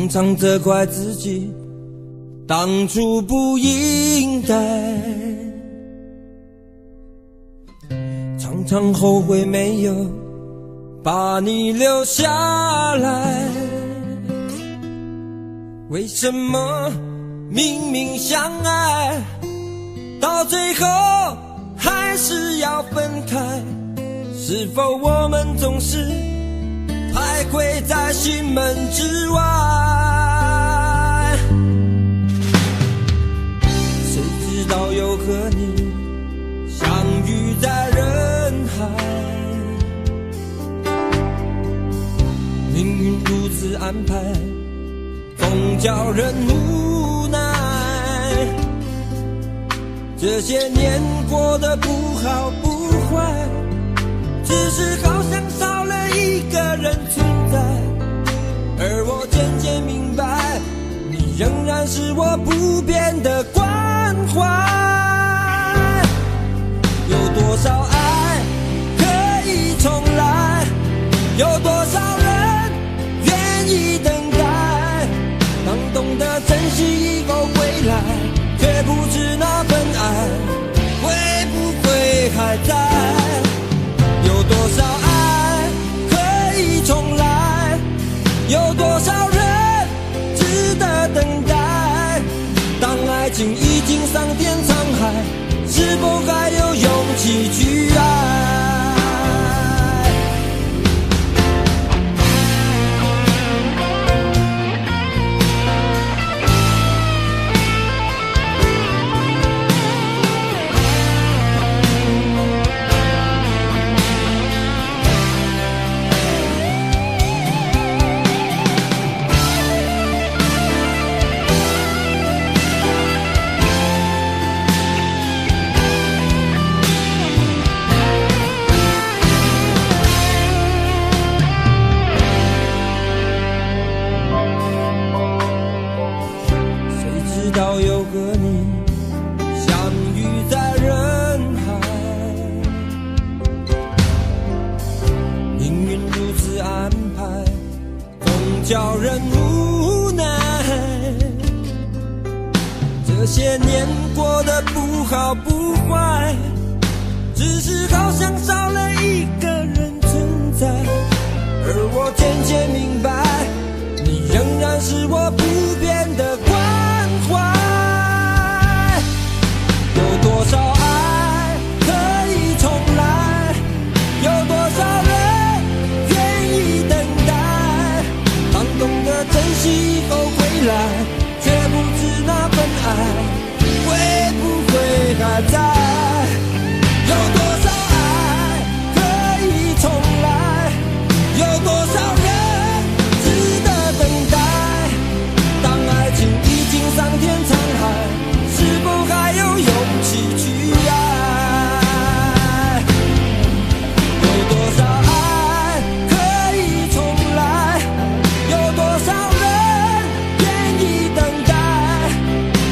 常常责怪自己当初不应该，常常后悔没有把你留下来。为什么明明相爱，到最后还是要分开？是否我们总是徘徊在心门之外？谁知道又和你相遇在人海，命运如此安排，总叫人无奈。这些年过得不好不坏，只是好像少了一个人存在。而我渐渐明白，你仍然是我不变的关怀。有多少爱可以重来，有多少人愿意等待。当懂得珍惜以后归来，却不知那份爱会不会还在。有多少爱可以重来，有多少人值得等待。当爱情已经桑田沧海，是否还有勇气去爱？叫人无奈，这些年过得不好不坏，只是好像少了一个人存在。而我渐渐明白，你仍然是我不变的关怀。有多少爱可以重来，有多少人愿意等待。当懂得珍惜以后回来，却不知那份爱会不会还在。有多少爱可以重来，有多少人值得等待。当爱情已经桑田沧海，是否还有勇气去爱？有多少爱可以重来，有多少人愿意等待。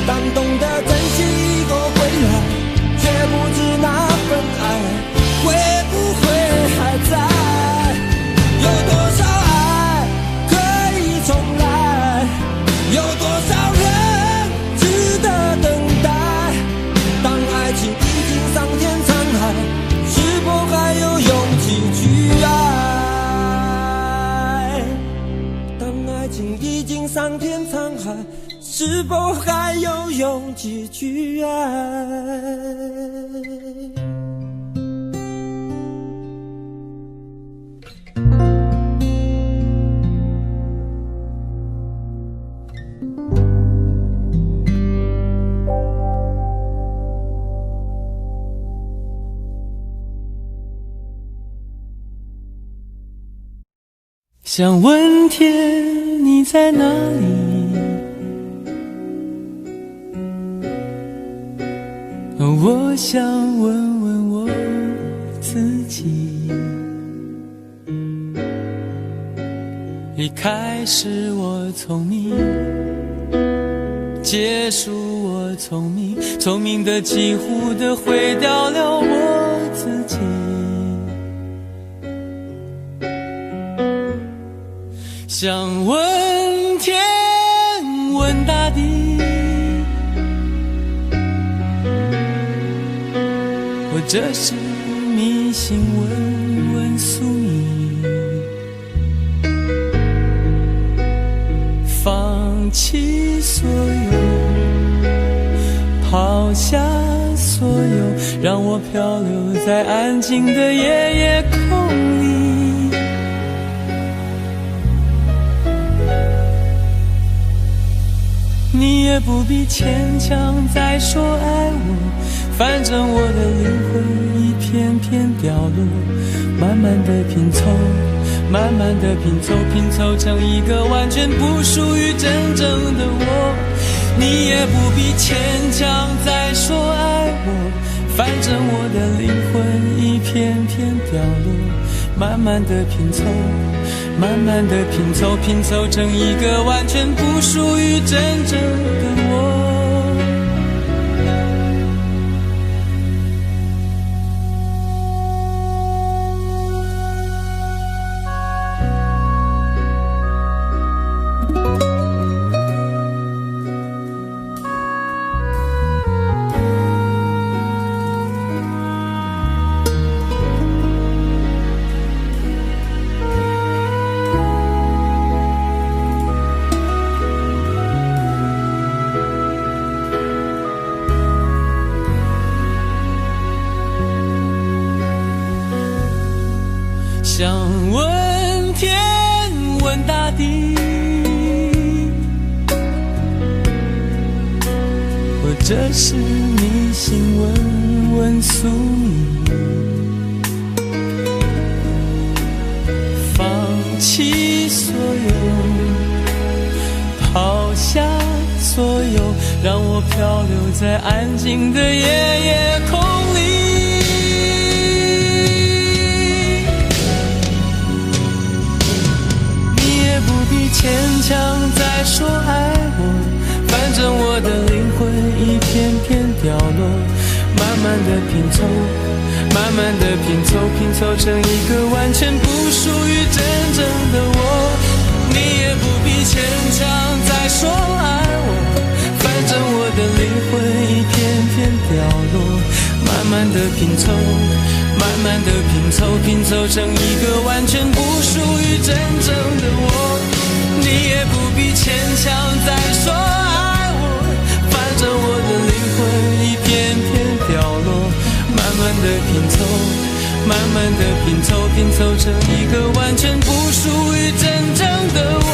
当懂得珍惜以后回来，却不知那份爱会不会还在。有多少爱可以重来，有多少人值得等待。当爱情已经桑田沧海，是否还有勇气去爱？当爱情已经桑田沧海，是否还有勇气去爱？想问天你在哪里，我想问问我自己。一开始我聪明，结束我聪明，聪明的几乎的毁掉了我自己。想问天或者是迷信问问宿命，放弃所有，抛下所有，让我漂流在安静的夜夜空里。你也不必牵强再说爱我，反正我的灵魂一片片掉落，慢慢的拼凑，慢慢的拼凑，拼凑成一个完全不属于真正的我。你也不必牵强再说爱我，反正我的灵魂一片片掉落，慢慢的拼凑，慢慢的拼凑，拼凑成一个完全不属于真正的我。想问天问大地，或者是迷信问问宿命，放弃所有，抛下所有，让我漂流在安静的夜夜空里。牵强再说爱我，反正我的灵魂一片片掉落，慢慢的拼凑，慢慢的拼凑，拼凑成一个完全不属于真正的我。你也不必牵强再说爱我，反正我的灵魂一片片掉落，慢慢的拼凑，慢慢的拼凑，拼凑成一个完全不属于真正的我。你也不必牵强再说爱我，反正我的灵魂一片片掉落，慢慢的拼凑，慢慢的拼凑，拼凑成一个完全不属于真正的我。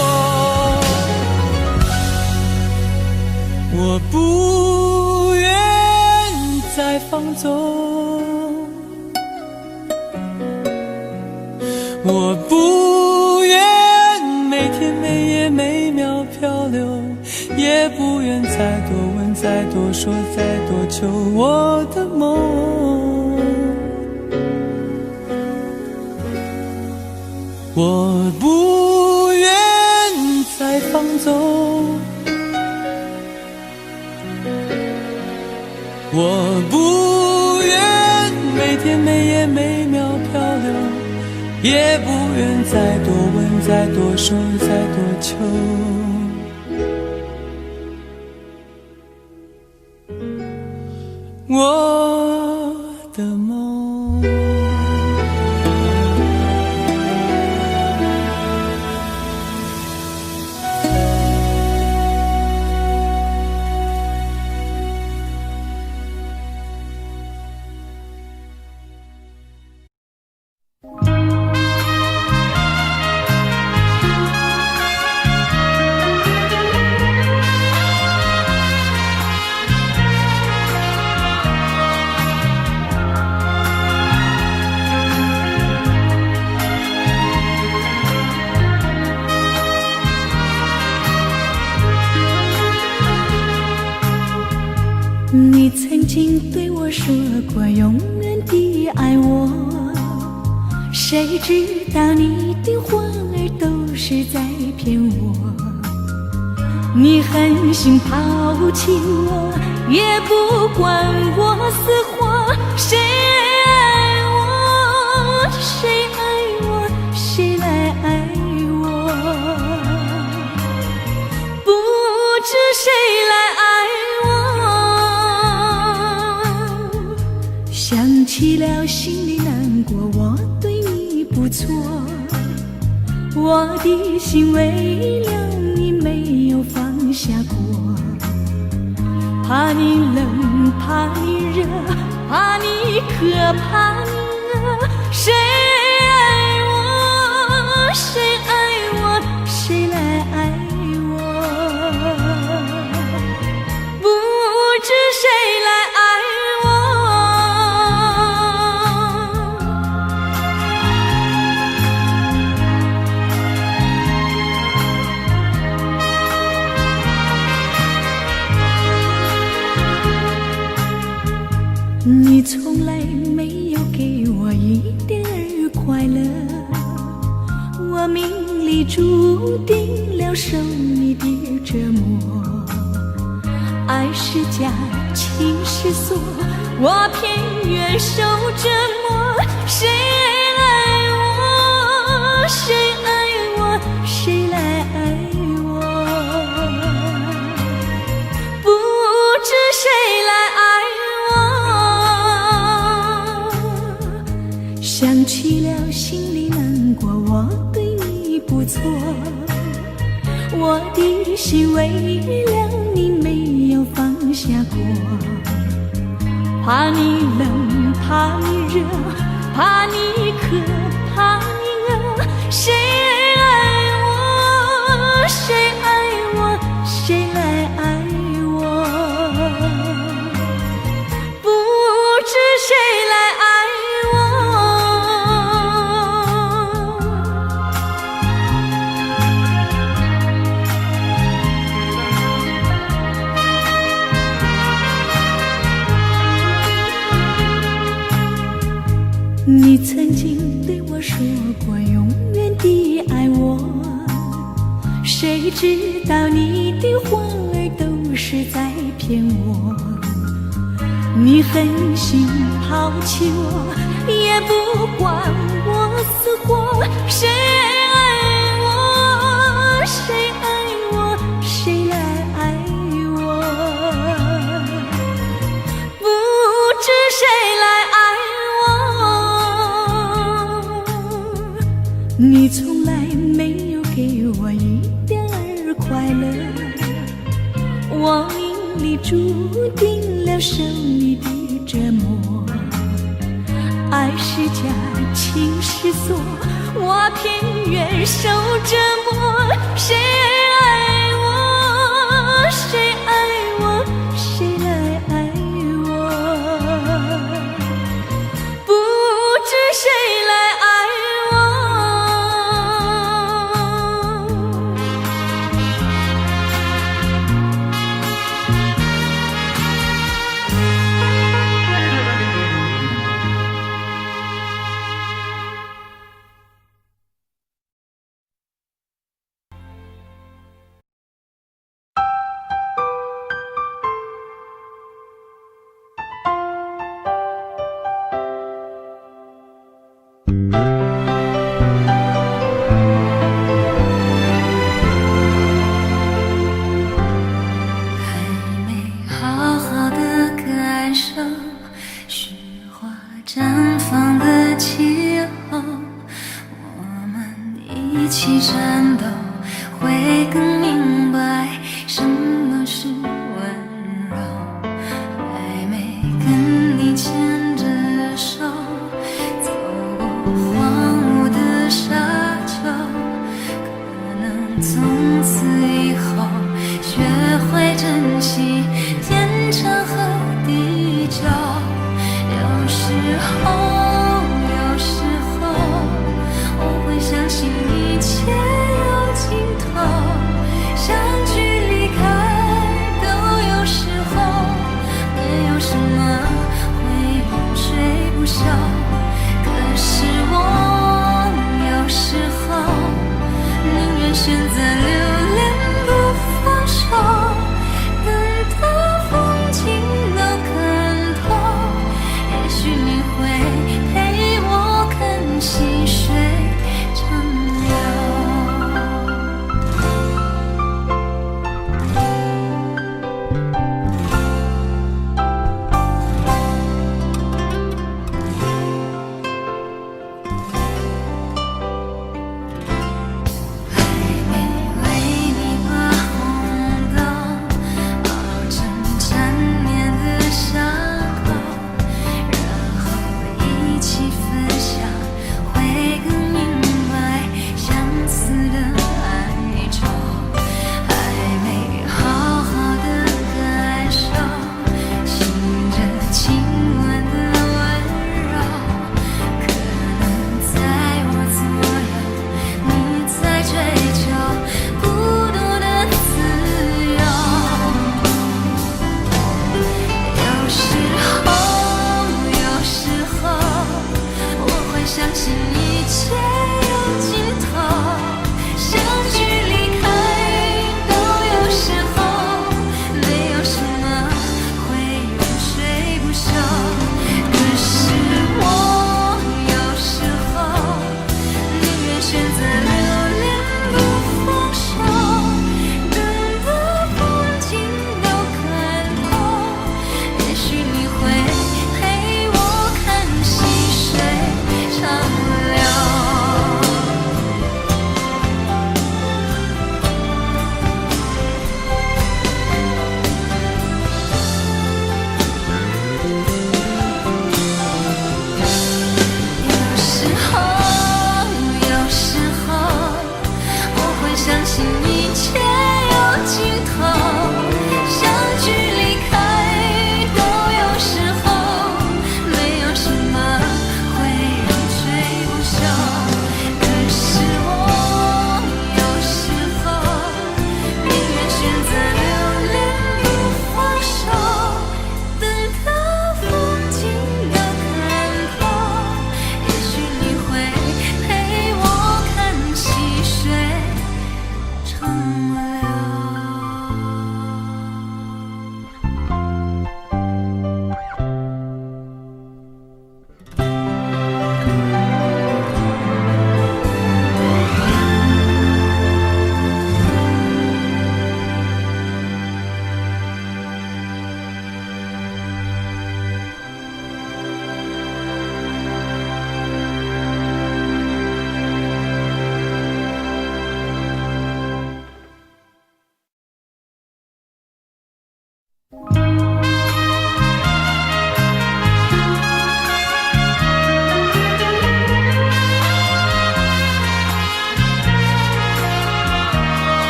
我不愿再放纵，我不愿每天每夜每秒漂流，也不愿再多问再多说再多求我的梦。我不愿再放纵，我不愿每天每夜每秒漂流，也不愿再多问再多说再多求我的梦。你曾经对我说过永远的爱我，谁知道你的话儿都是在骗我。你狠心抛弃我，也不管我死活。谁爱我，谁爱我，谁来爱我？不知谁来爱我。想起了心里难过，我对你不错，我的心为了你没有放下过，怕你冷，怕你热，怕你渴，怕你饿，谁爱我，谁爱我，谁来爱我，不知谁来爱我。你从来没有给我一点儿快乐，我命里注定了受你的折磨，爱是假，情是锁，我偏愿受折磨，谁爱我，谁爱我，谁来爱我，不知谁来爱我，想起了心里难过，我对你不错，我的心为了你没有放下过，怕你冷，怕你热，怕你渴，怕你饿，谁爱我，谁爱我，谁来爱我，不知谁来爱你曾经对我说过永远的爱我，谁知道你的话儿都是在骗我，你狠心抛弃我，也不管我死活，谁爱我，谁爱我，谁来爱我，不知谁来爱我，你从来没有给我一点儿快乐，我命里注定了受你的折磨，爱是假，情是锁，我偏愿受折磨，谁爱我，谁爱我，谁来爱我，不知谁来爱选择留恋不放手，等到风景都看透，也许你会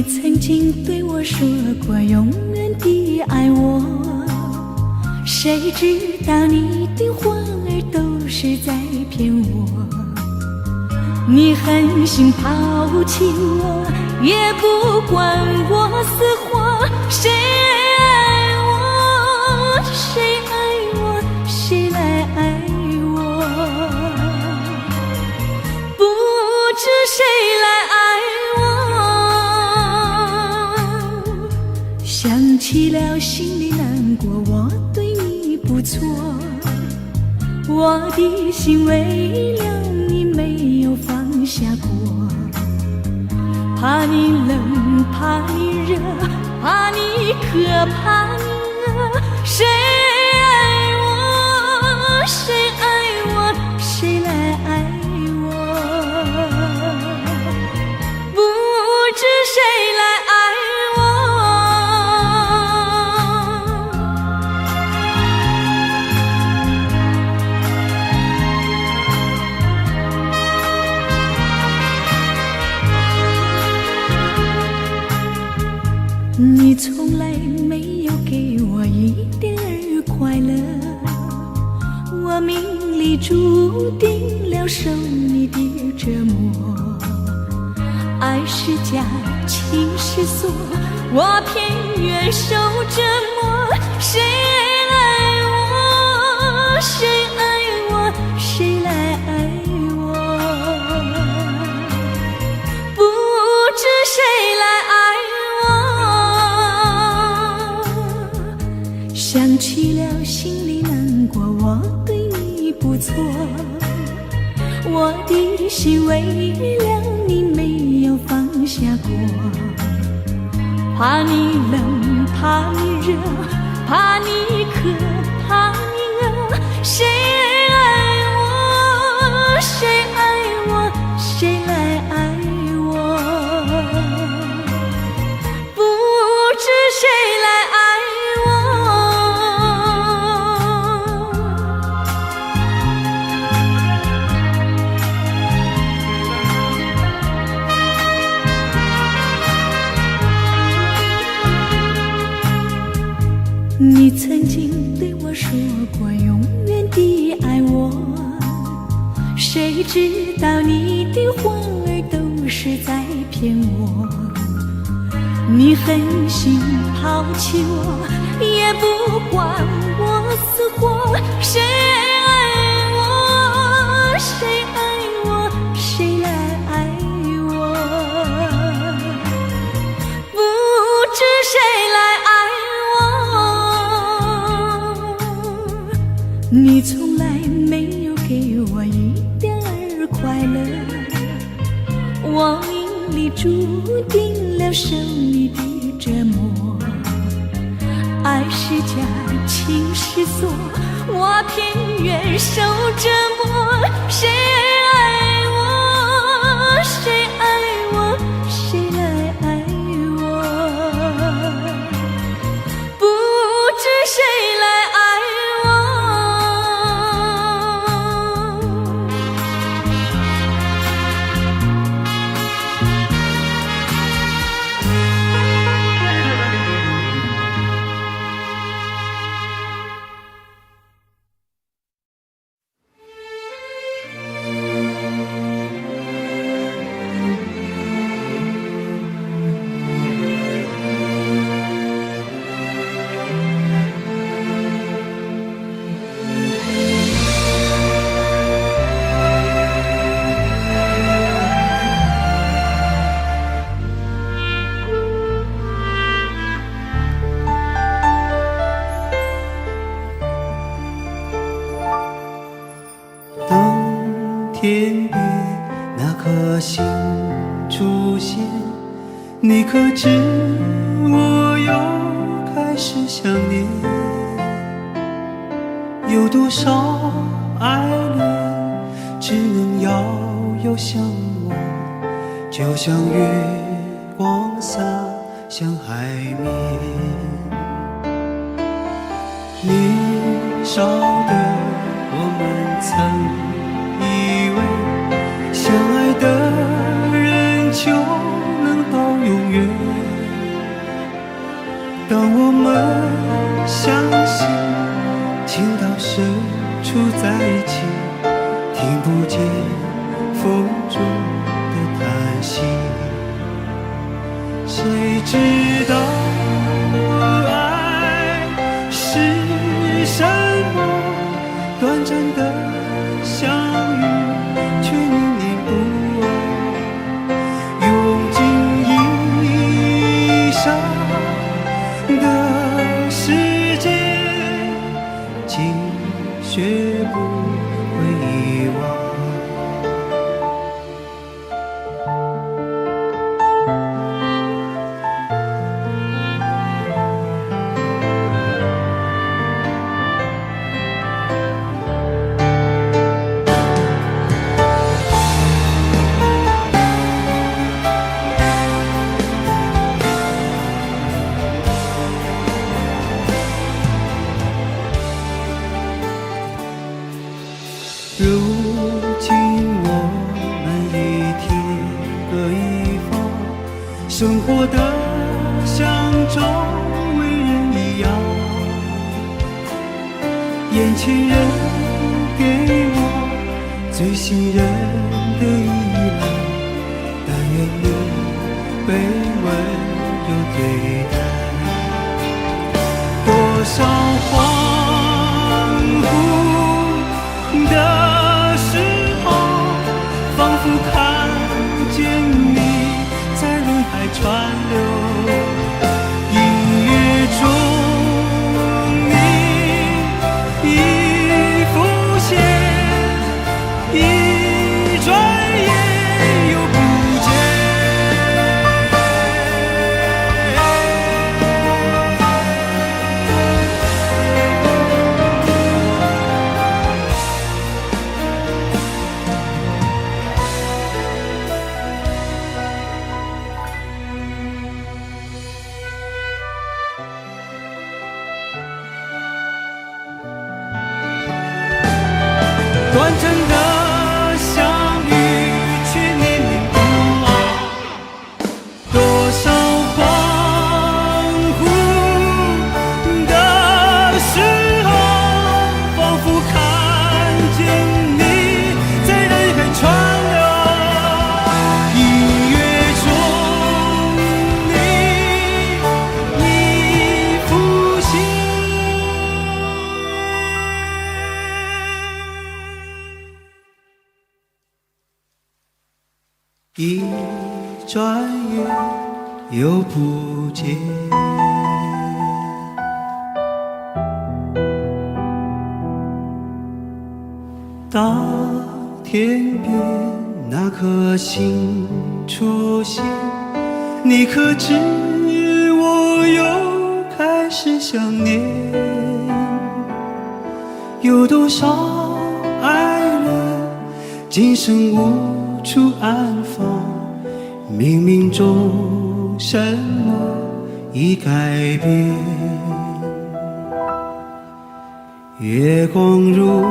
你曾经对我说过永远的爱我，谁知道你的话儿都是在骗我。你狠心抛弃我，也不管我死活。谁爱我，谁爱我，谁来爱我？不知谁来爱我。想起了心里难过，我对你不错，我的心为了你没有放下过。怕你冷，怕你热，怕你渴，怕你饿。谁爱我，谁爱我，谁来爱我？不知谁来爱你从来没有给我一点儿快乐，我命里注定了受你的折磨。爱是假，情是锁，我偏愿受折磨。谁爱我，谁爱我，谁来爱我？不知谁来爱我。想起了心里难过，我对你不错，我的心为了你没有放下过。怕你冷，怕你热，怕你渴，怕你饿。谁爱我，谁爱我，谁来爱我？不知谁来爱你曾经对我说过永远的爱我，谁知道你的话儿都是在骗我。你狠心抛弃我，也不管我死活。谁爱我，谁爱我，谁来爱我？不知谁来爱我。你从来没有给我一点儿快乐，我命里注定了受你的折磨。爱是假，情是锁，我偏愿受折磨。谁爱我，谁爱我，谁来爱我？不知谁来爱天边那颗星出现，你可知我又开始想念？有多少爱恋只能遥遥相望，就像月光洒向海面。年少的我们曾以为相爱的人就能到永远，处在一起，听不见风中的叹息。谁知道爱是什么？短暂的相遇，却念念不忘。用尽一生的时间，竟学不会遗忘。如今我们一天各一方，生活的像周围人一样。眼前人给我最信任的依赖，但愿你被温柔对待。多少恍惚的时候，仿佛看见你在人海川流。音乐中你已浮现，一转眼又不见。短暂的相遇，却念念不忘。多少恍惚的时候，仿佛看见你在人海川流。音乐中你已浮现。一转眼又不见。当天边那颗星出现，你可知我又开始想念？有多少爱人今生无处安放，冥冥中什么已改变。月光如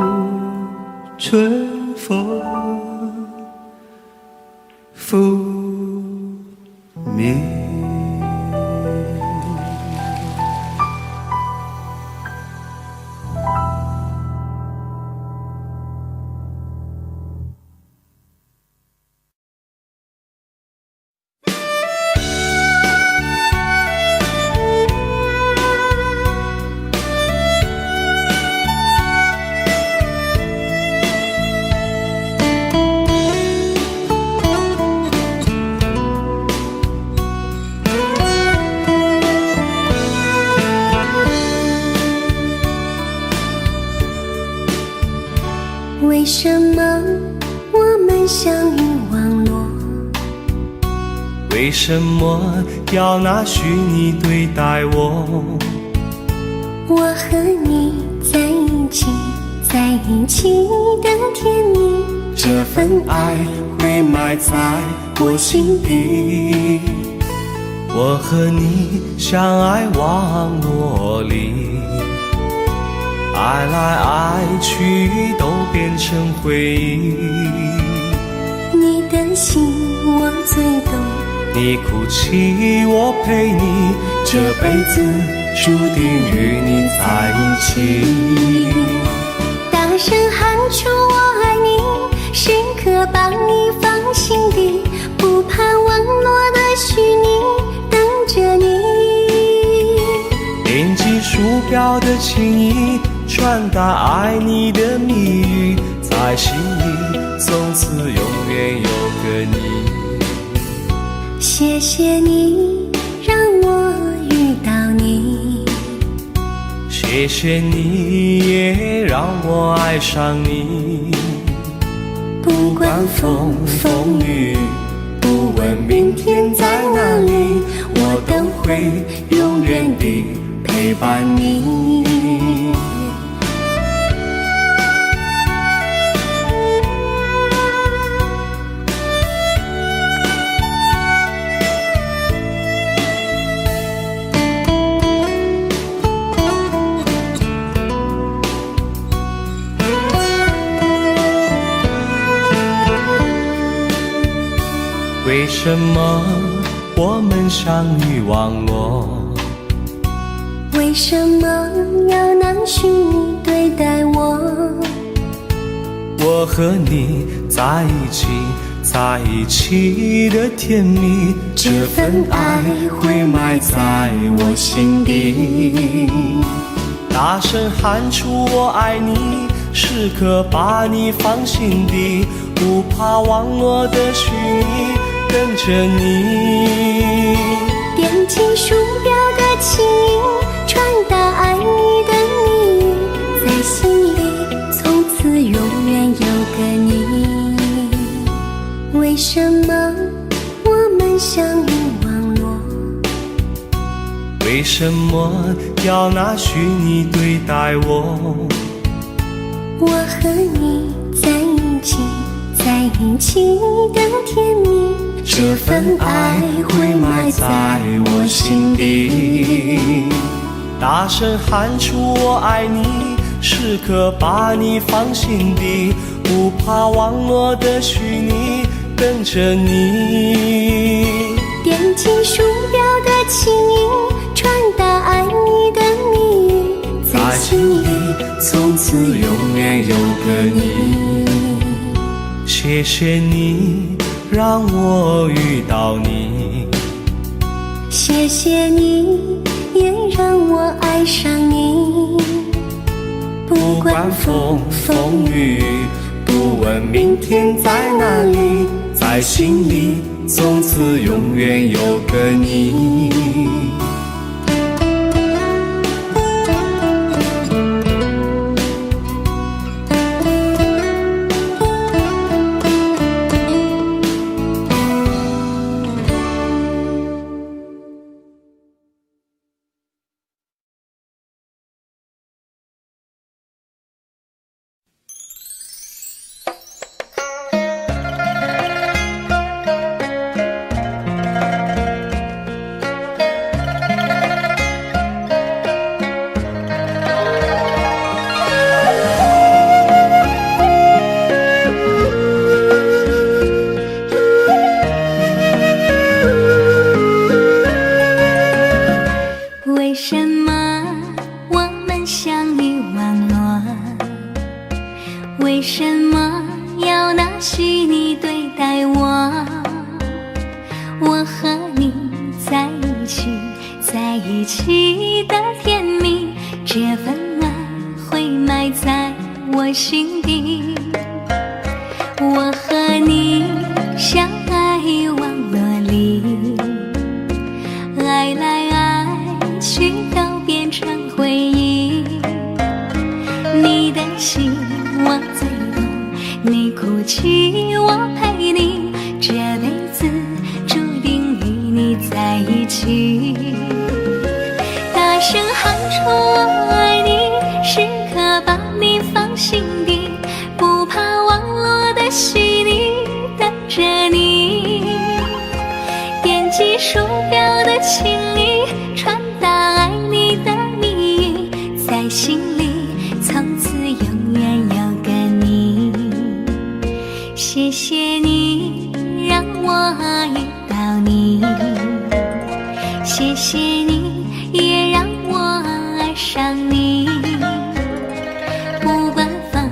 春风拂面。为什么我们相遇网络？为什么要拿虚拟对待我？我和你在一起，在一起的甜蜜，这份爱会埋在我心底。我和你相爱网络里，爱来爱去都变成回忆。你的心我最懂，你哭泣我陪你，这辈子注定与你在一起。大声喊出我爱你，时刻把你放心底，不怕网络的虚拟，等着你。点击鼠标的轻易，传达爱你的密语，在心里从此永远有个你。谢谢你让我遇到你，谢谢你也让我爱上你。不管风风雨，不问明天在哪里，我都会永远地陪伴你。为什么我们相遇网络？为什么要拿虚拟对待我？我和你在一起，在一起的甜蜜，这份爱会埋在我心底。大声喊出我爱你，时刻把你放心底，不怕网络的虚拟，跟着你。点击鼠标的轻音，传达爱你的谜语，在心里从此永远有个你。为什么我们相遇网络？为什么要拿虚拟对待我？我和你在一起，在一起的甜蜜，这份爱会埋在我心底。大声喊出我爱你，时刻把你放心底，不怕网络的虚拟，跟着你。点击鼠标的轻音，传达爱你的谜语，在心里从此永远有个你。谢谢你让我遇到你，谢谢你也让我爱上你。不管风风雨，不问明天在哪里，在心里从此永远有个你。为什么我们相遇网络？为什么要拿虚拟对待我？我和你在一起，在一起的甜蜜，这份爱会埋在我心底。我和你相爱网络里，爱来爱去都变成回忆。你的心我最懂，你哭泣我陪你，这辈子注定与你在一起。大声喊出我爱你，时刻把你放心底，不怕网络的虚拟，等着你。点击鼠标的轻易，传达爱你的谜语，在心里从此永远有个你。谢谢你让我遇到你，谢谢你也让我爱上你。不管风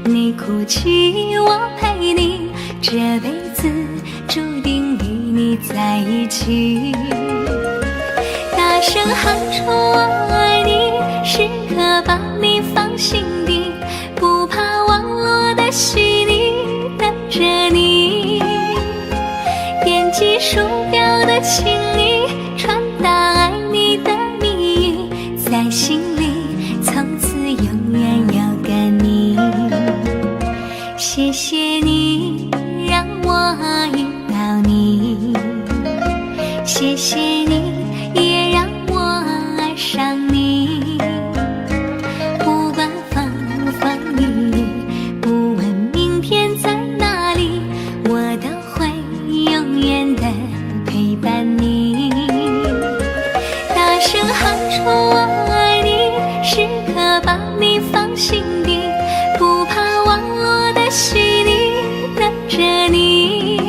你哭泣我陪你，这辈子注定与你在一起。大声喊出我爱你，时刻把你放心底，不怕网络的洗礼，等着你。点击鼠标的请你，传达爱你的蜜语，在心里从此永远有个你。谢谢你让我遇到你，谢谢你也让我爱上你。不管风风雨雨，不问明天在哪里，我都会永远的陪伴你。大声喊出我爱你，时刻把你放心底，不怕网络的洗礼，等着你。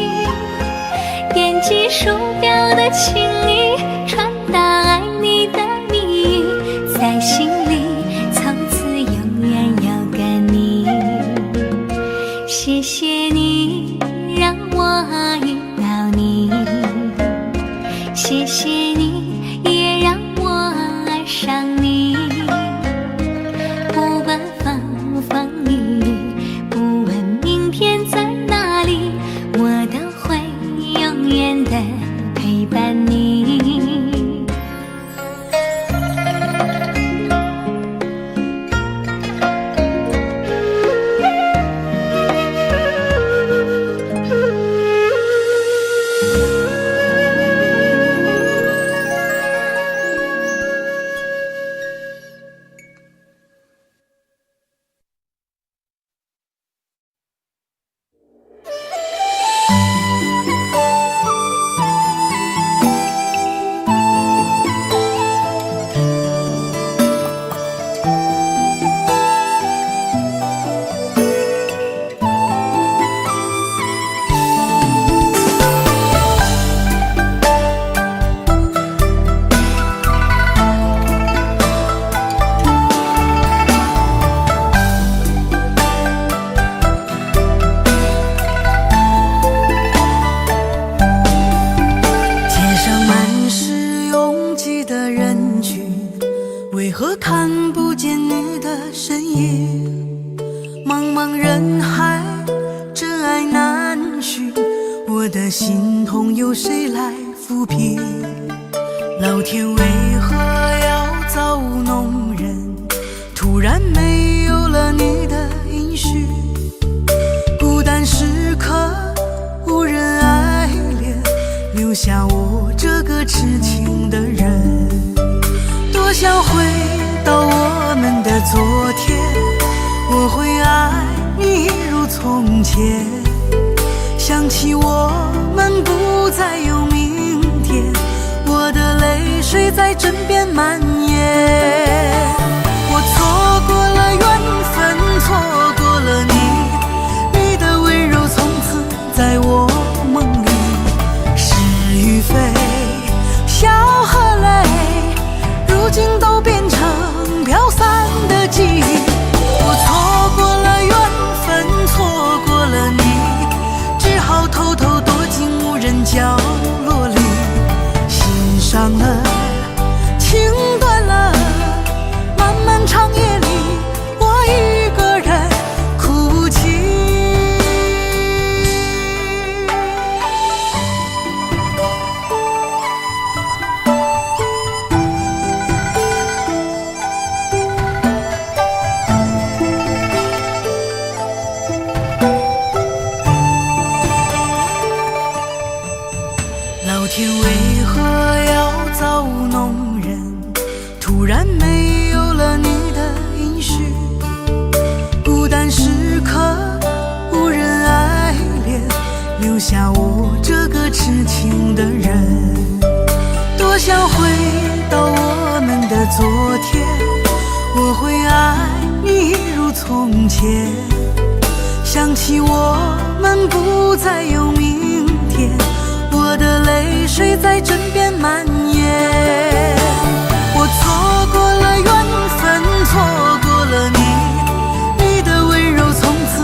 点击鼠标的请你，传达爱你的蜜语，在心里从此永远有个你。谢谢你让我遇到你，谢谢你也让我爱上你。不管风风雨雨，不问明天在哪里，我都会永远的陪伴你。为何看不见你的身影？茫茫人海，真爱难寻，我的心痛由谁来抚平？老天为何要造物弄人？突然没有了你的音讯，孤单时刻无人爱怜，留下我这个痴情的人。多想回到我们的昨天，我会爱你一如从前。想起我们不再有明天，我的泪水在枕边蔓延。我错过了缘分，错过了你，你的温柔从此在我梦里。是与非，笑和泪，如今都变成飘散的记忆。我错过了缘分，错过了你，只好偷偷躲进无人角落里。心伤了，情断了，漫漫长夜里，我一个人哭泣。老天为何要造物弄人？突然没有了你的音讯，孤单时刻无人爱怜，留下我这个痴情的人。多想回到我们的昨天，我会爱你一如从前。想起我们不再有明天，我的泪水在枕边蔓延。我错过了缘分，错过了你，你的温柔从此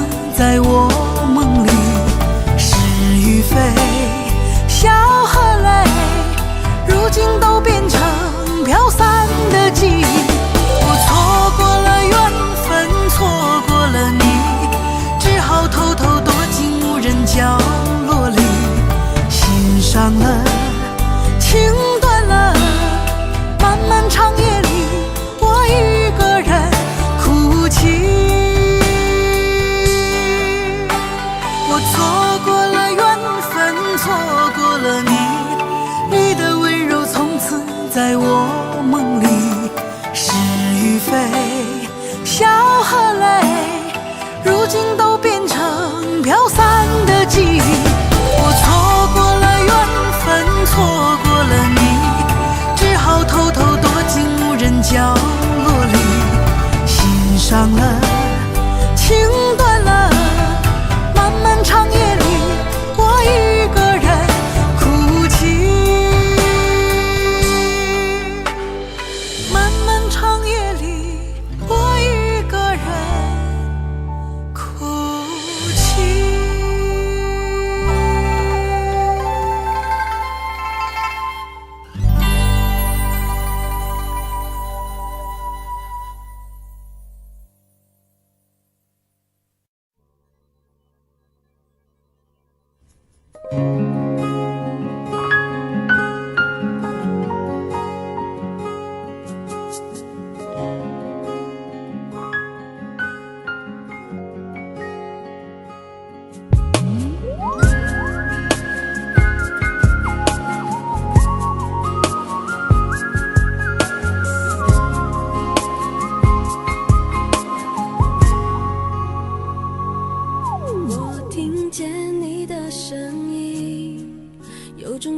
上了，情断了，漫漫长夜里，我一个人哭泣。我错过了缘分，错过了你，你的温柔从此在我梦里，是与非，笑和泪，如今都变成飘散的记忆。我错过了缘分，错过了你，只好偷偷躲进无人角落里，心伤了，情断了，漫漫长夜里，我一个人哭泣。漫漫长夜里，我一个人哭泣。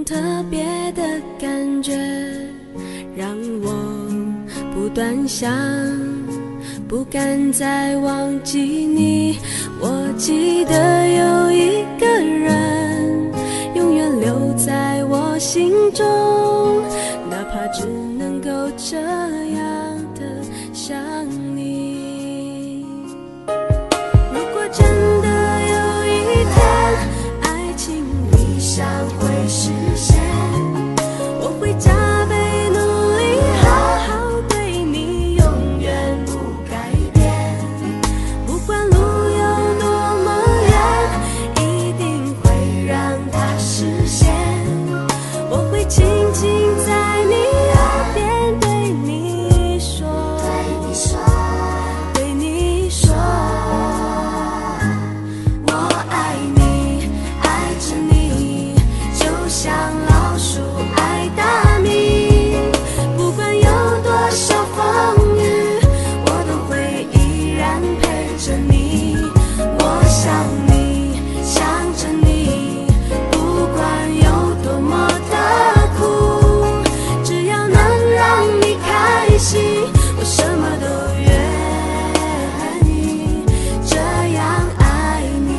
特别的感觉，让我不断想，不敢再忘记你。我记得有一个人，永远留在我心中，哪怕只能够这样的想你。如果真的有一天，爱情理想会实现，我会加倍努力，好好对你，永远不改变。不管路有多么远，一定会让它实现。我会轻轻在你耳边对你说，对你说，我爱你，爱着你，就像老鼠爱大米。不管有多少风雨，我都会依然陪着你。我想你，想着你，不管有多么的苦，只要能让你开心，我什么都愿意，这样爱你。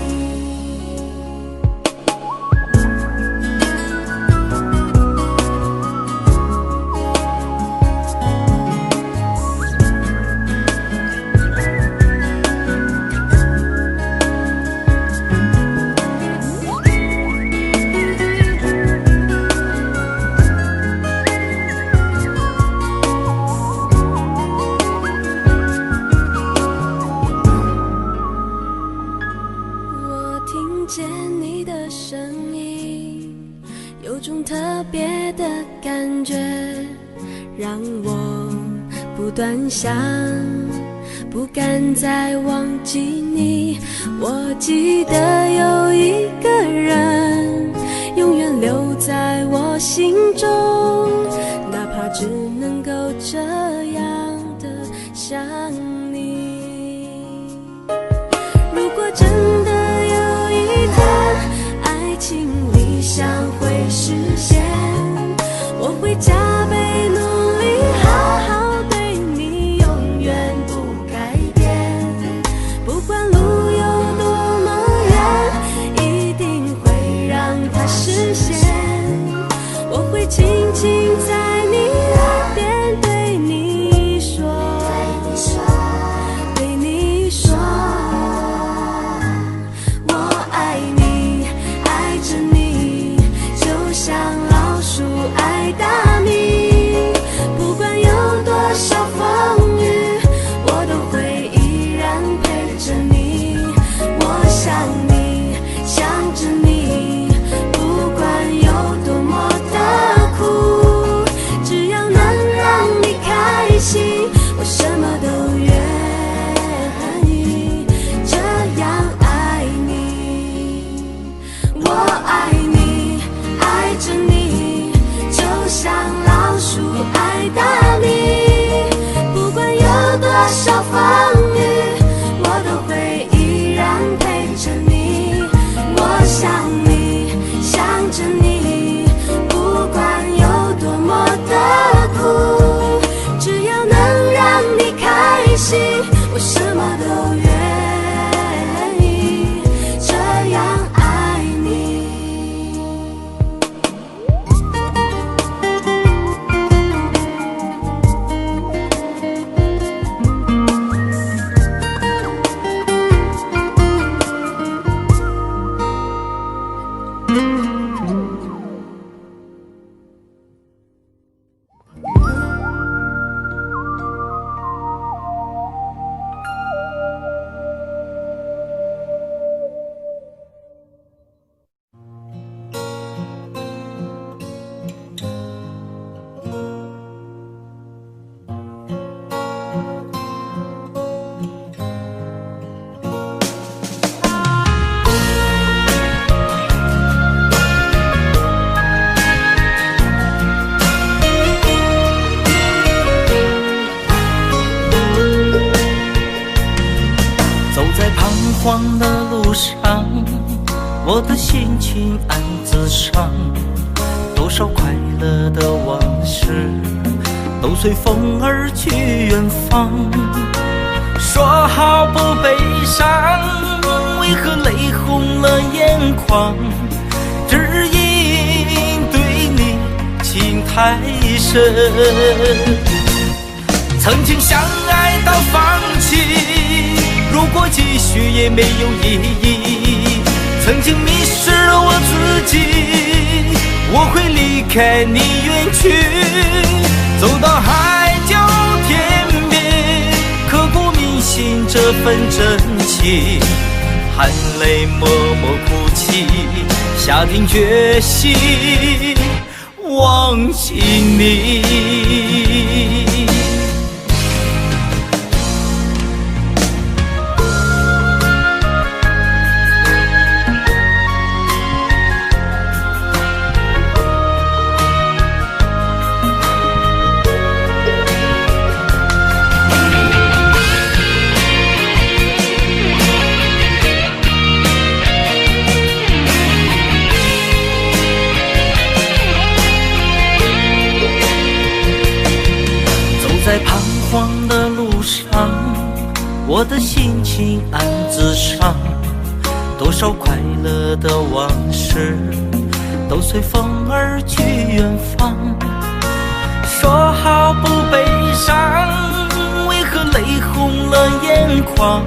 我听见你的声音，有种特别的感觉，让我不断想，不敢再忘记你。我记得有一个人，永远留在我心中，哪怕只能够这样的想你。如果真的有一天，爱情理想会实现，我会加倍努力，好好对你，永远不改变。不管路有多么远，一定会让它实现。我会轻轻在你耳边对你说，黄的路上，我的心情暗自伤，多少快乐的往事都随风而去远方。说好不悲伤，为何泪红了眼眶？只因对你情太深，曾经相爱到放弃，如果继续也没有意义。曾经迷失了我自己，我会离开你远去，走到海角天边，刻骨铭心这份真情，含泪默默哭泣，下定决心忘记你。在彷徨的路上，我的心情暗自伤，多少快乐的往事都随风而去远方。说好不悲伤，为何泪红了眼眶？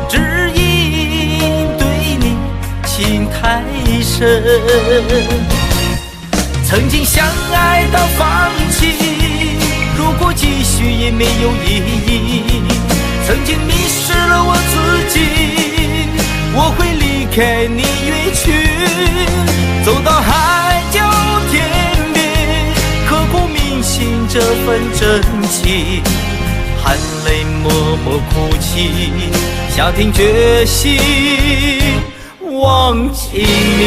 只因对你情太深，曾经相爱到放弃，如果继续也没有意义。曾经迷失了我自己，我会离开你远去，走到海角天边，刻骨铭心这份真情，含泪默默哭泣，下定决心忘记你。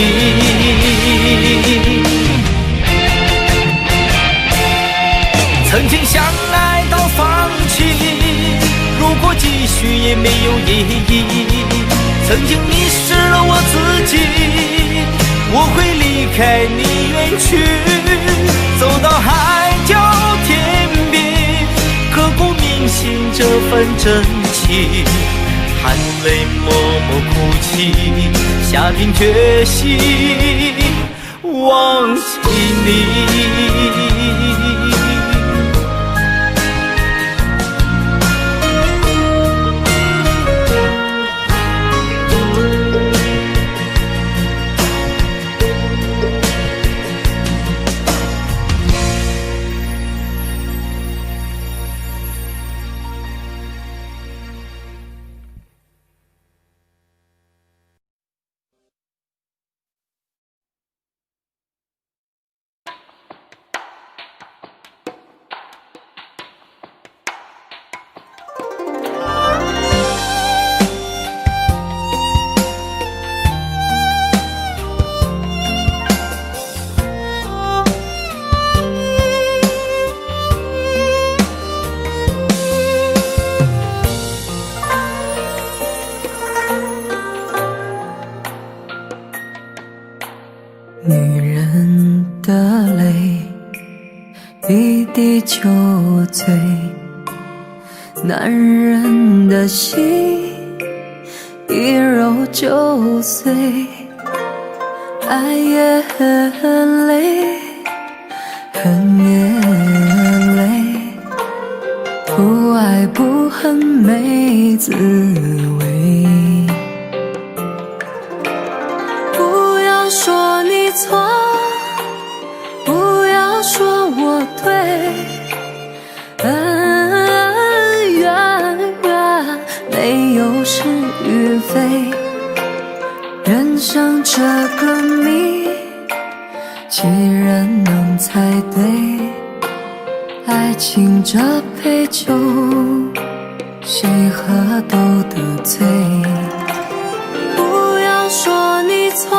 曾经相爱到放弃，如果继续也没有意义。曾经迷失了我自己，我会离开你远去，走到海角天边，刻骨铭心这份真情，含泪默默哭泣，下定决心忘记你。女人的泪一滴就醉，男人的心一揉就碎。爱也很累，恨也累，不爱不恨没滋味。不要说你错，不要说我对，恩怨没有是与非，人生这个谜，几人能猜对？爱情这杯酒，谁喝都得醉。不要说你错，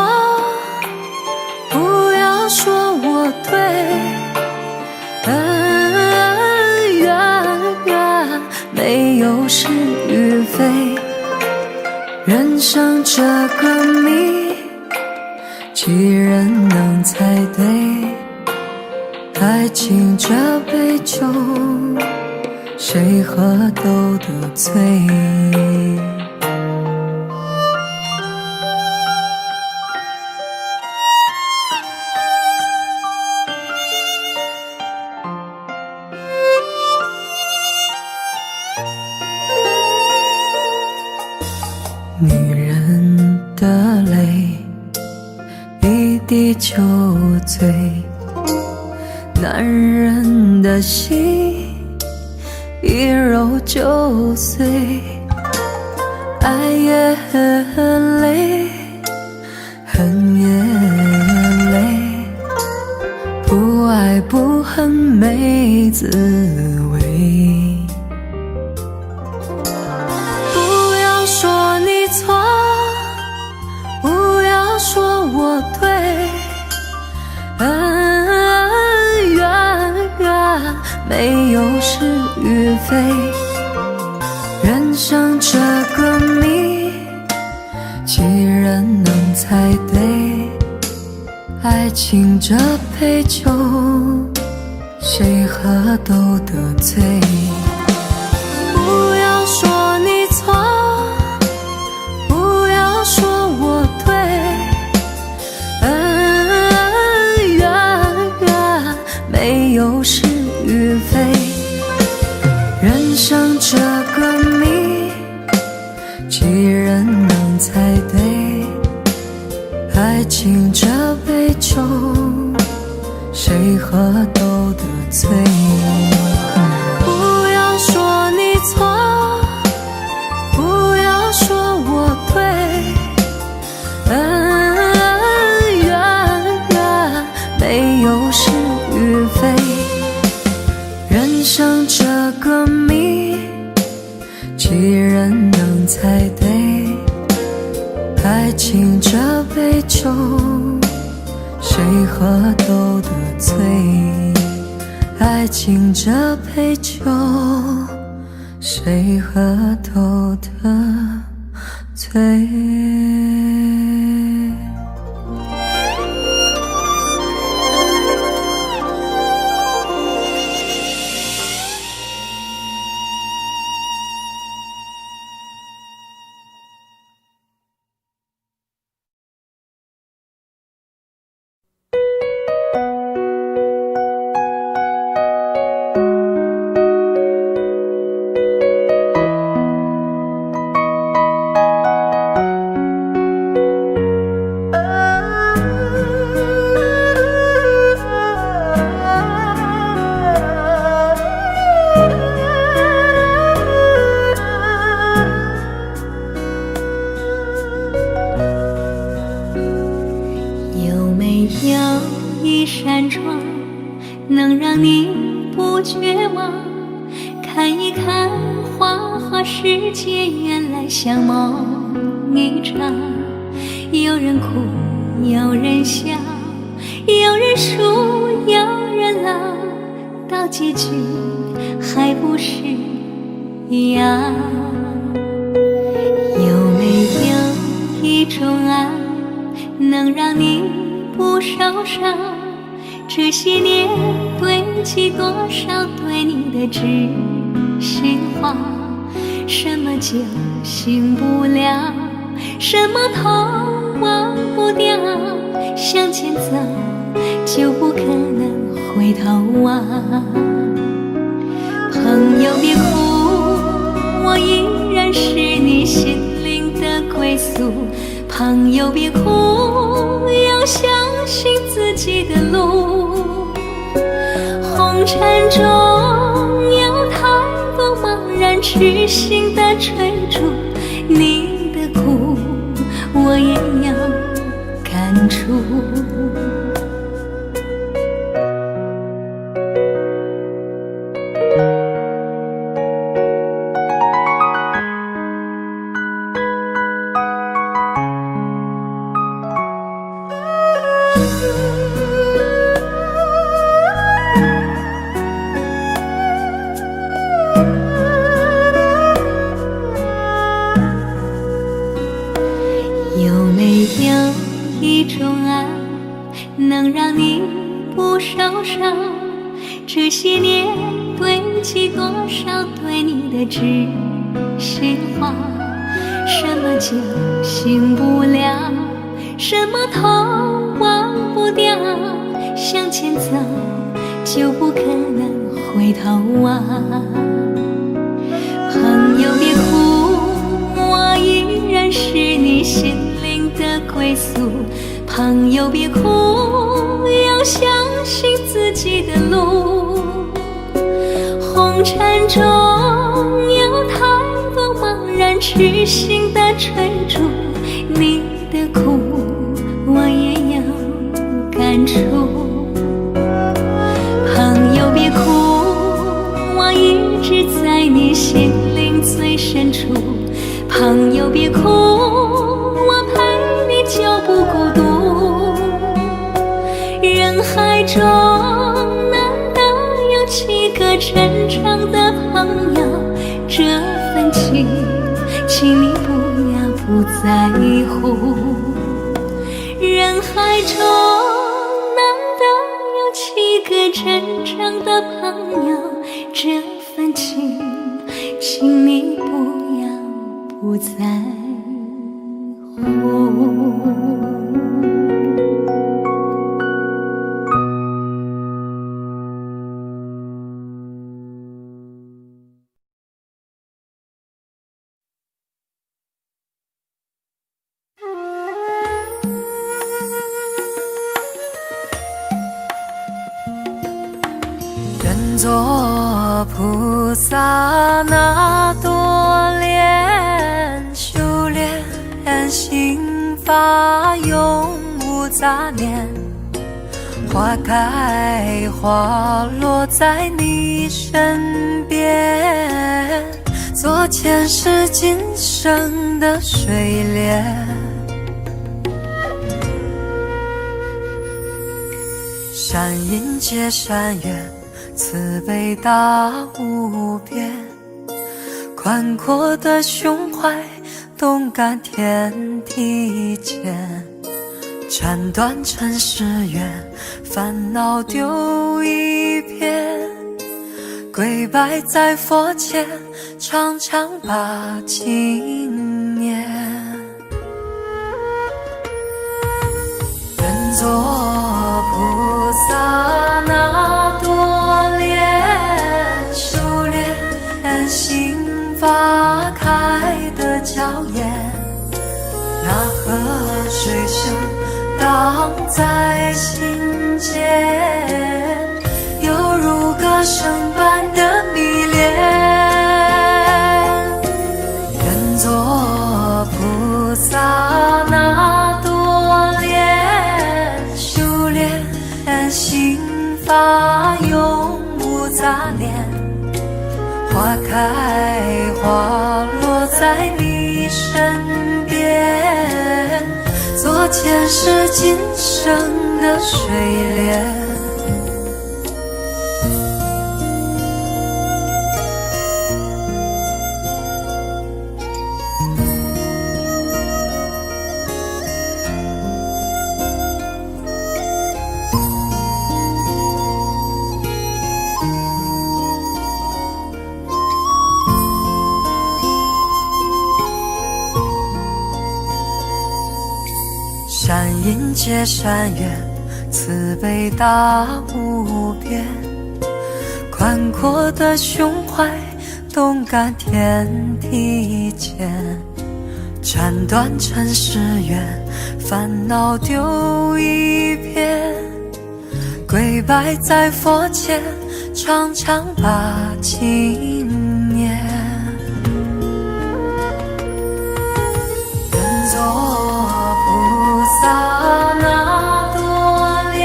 不要说我对，恩怨没有是与非，人人生这个谜，几人能猜对？爱情这杯酒，谁喝都得醉。女人的泪，一滴就醉；男人的心，一揉就碎。爱也很累，恨也累，不爱不恨没滋味。不要说你错，不要说我对，恩怨没有是与非。人生这个谜，几人能猜对？爱情这杯酒，谁喝都得醉。不要说你错，不要说我对，恩怨没有是与非。人生这个谜，几人能猜对？爱情这杯酒，谁喝都得醉。不要说你错，不要说我对，恩怨没有是与非。人生这个谜，几人能猜对？爱情这杯酒，谁喝都得醉。爱情这杯酒，谁喝都得醉。有没有一扇窗，能让你不绝望？看一看花花世界，原来像梦一场。有人哭，有人笑，有人输，有人老，到结局还不是一样。有没有一种爱，能让你不受伤？这些年堆积多少对你的知心话？什么就醒不了，什么痛忘不掉，向前走就不可能回头望。朋友别哭，我依然是你心灵的归宿。朋友别哭，要相信自己的路。红尘中有太多茫然痴心的追逐，你的苦我也有感触。有没有一种爱，能让你不受伤？这些年堆积多少对你的知心话？什么叫醒不了？什么痛忘不掉？向前走就不可能回头啊！朋友别哭，我依然是你心灵的归宿。朋友别哭，要相信自己的路。红尘中有太多茫然痴心的追逐，你的苦我也有感触。朋友别哭，我一直在你心灵最深处。朋友别哭，我陪你就不孤独。人海中难得有几个真正的朋友，这份情请你不要不在乎。人海中难得有几个真正的朋友，这份情请你不要不在乎。愿做菩萨那朵莲，修炼心法永无杂念。花开花落在你身边，做前世今生的水莲。善因结善缘，慈悲大无边，宽阔的胸怀，动感天地间。斩断尘世缘，烦恼丢一片，跪拜在佛前，常常把经念。愿做菩萨那朵莲，修炼心法开的娇艳。那河水声荡在心间，犹如歌声般的迷恋。愿做菩萨那朵莲，修炼心法永无杂念。花开花落在你身边，做前世今生的水莲。善因结善缘，慈悲大无边。宽阔的胸怀，动感天地间。斩断尘世缘，烦恼丢一片。跪拜在佛前，常常把经念。愿做菩萨那朵莲，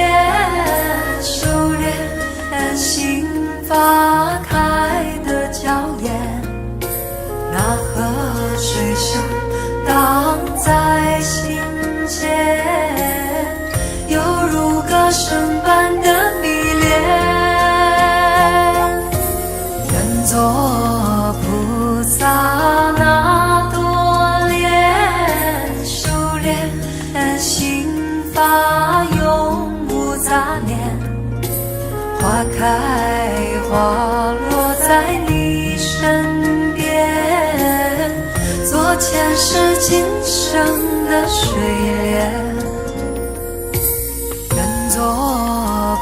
修炼心法开的娇艳。那河水声荡在心间，犹如歌声般的迷恋。愿做菩萨那朵莲，修炼是今生的水莲，愿做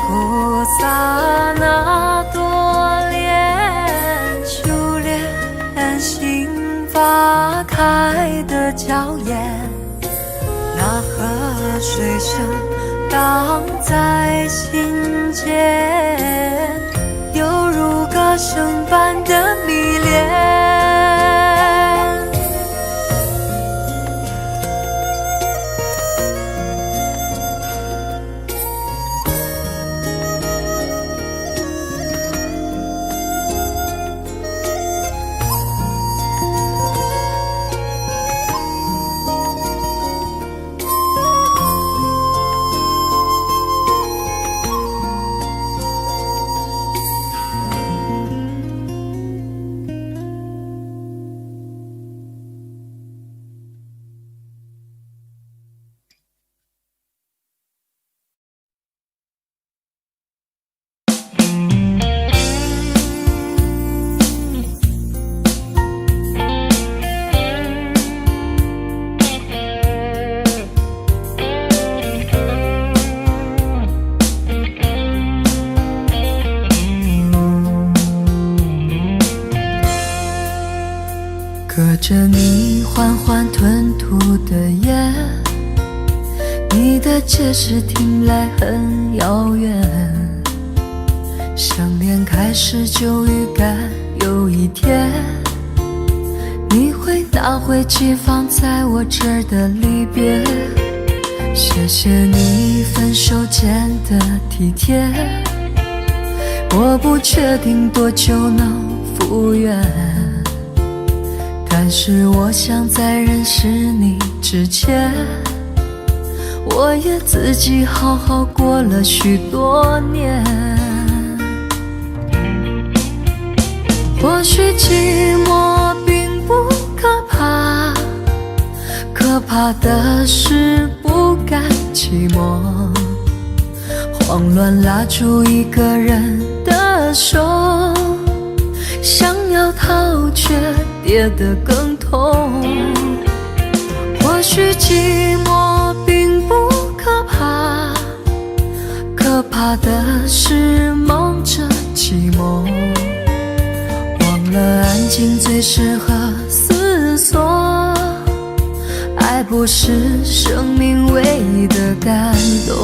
菩萨那朵莲，修炼心花开的娇艳，那河水声荡在心间，犹如歌声般的迷恋。隔着你缓缓吞吐的烟，你的解释听来很遥远，想念开始就预感有一天你会拿回寄放在我这儿的离别。谢谢你分手前的体贴，我不确定多久能复原，但是我想在认识你之前，我也自己好好过了许多年。或许寂寞并不可怕，可怕的是不甘寂寞，慌乱拉住一个人的手，想要逃却跌得更痛。或许寂寞并不可怕，可怕的是忙着寂寞，忘了安静最适合思索，爱不是生命唯一的感动。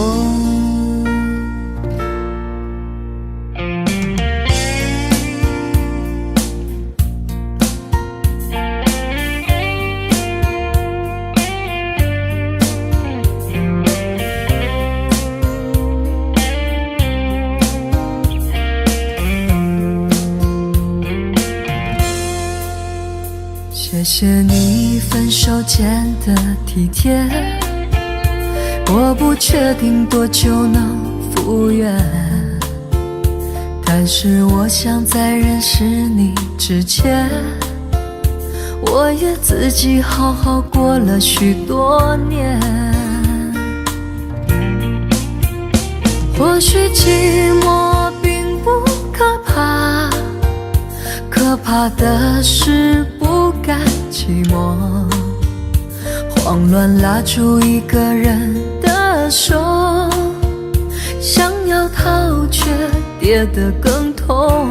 谢谢你分手前的体贴，我不确定多久能复原，但是我想在认识你之前，我也自己好好过了许多年。或许寂寞并不可怕，可怕的是不甘寂寞，慌乱拉住一个人的手，想要逃却跌得更痛。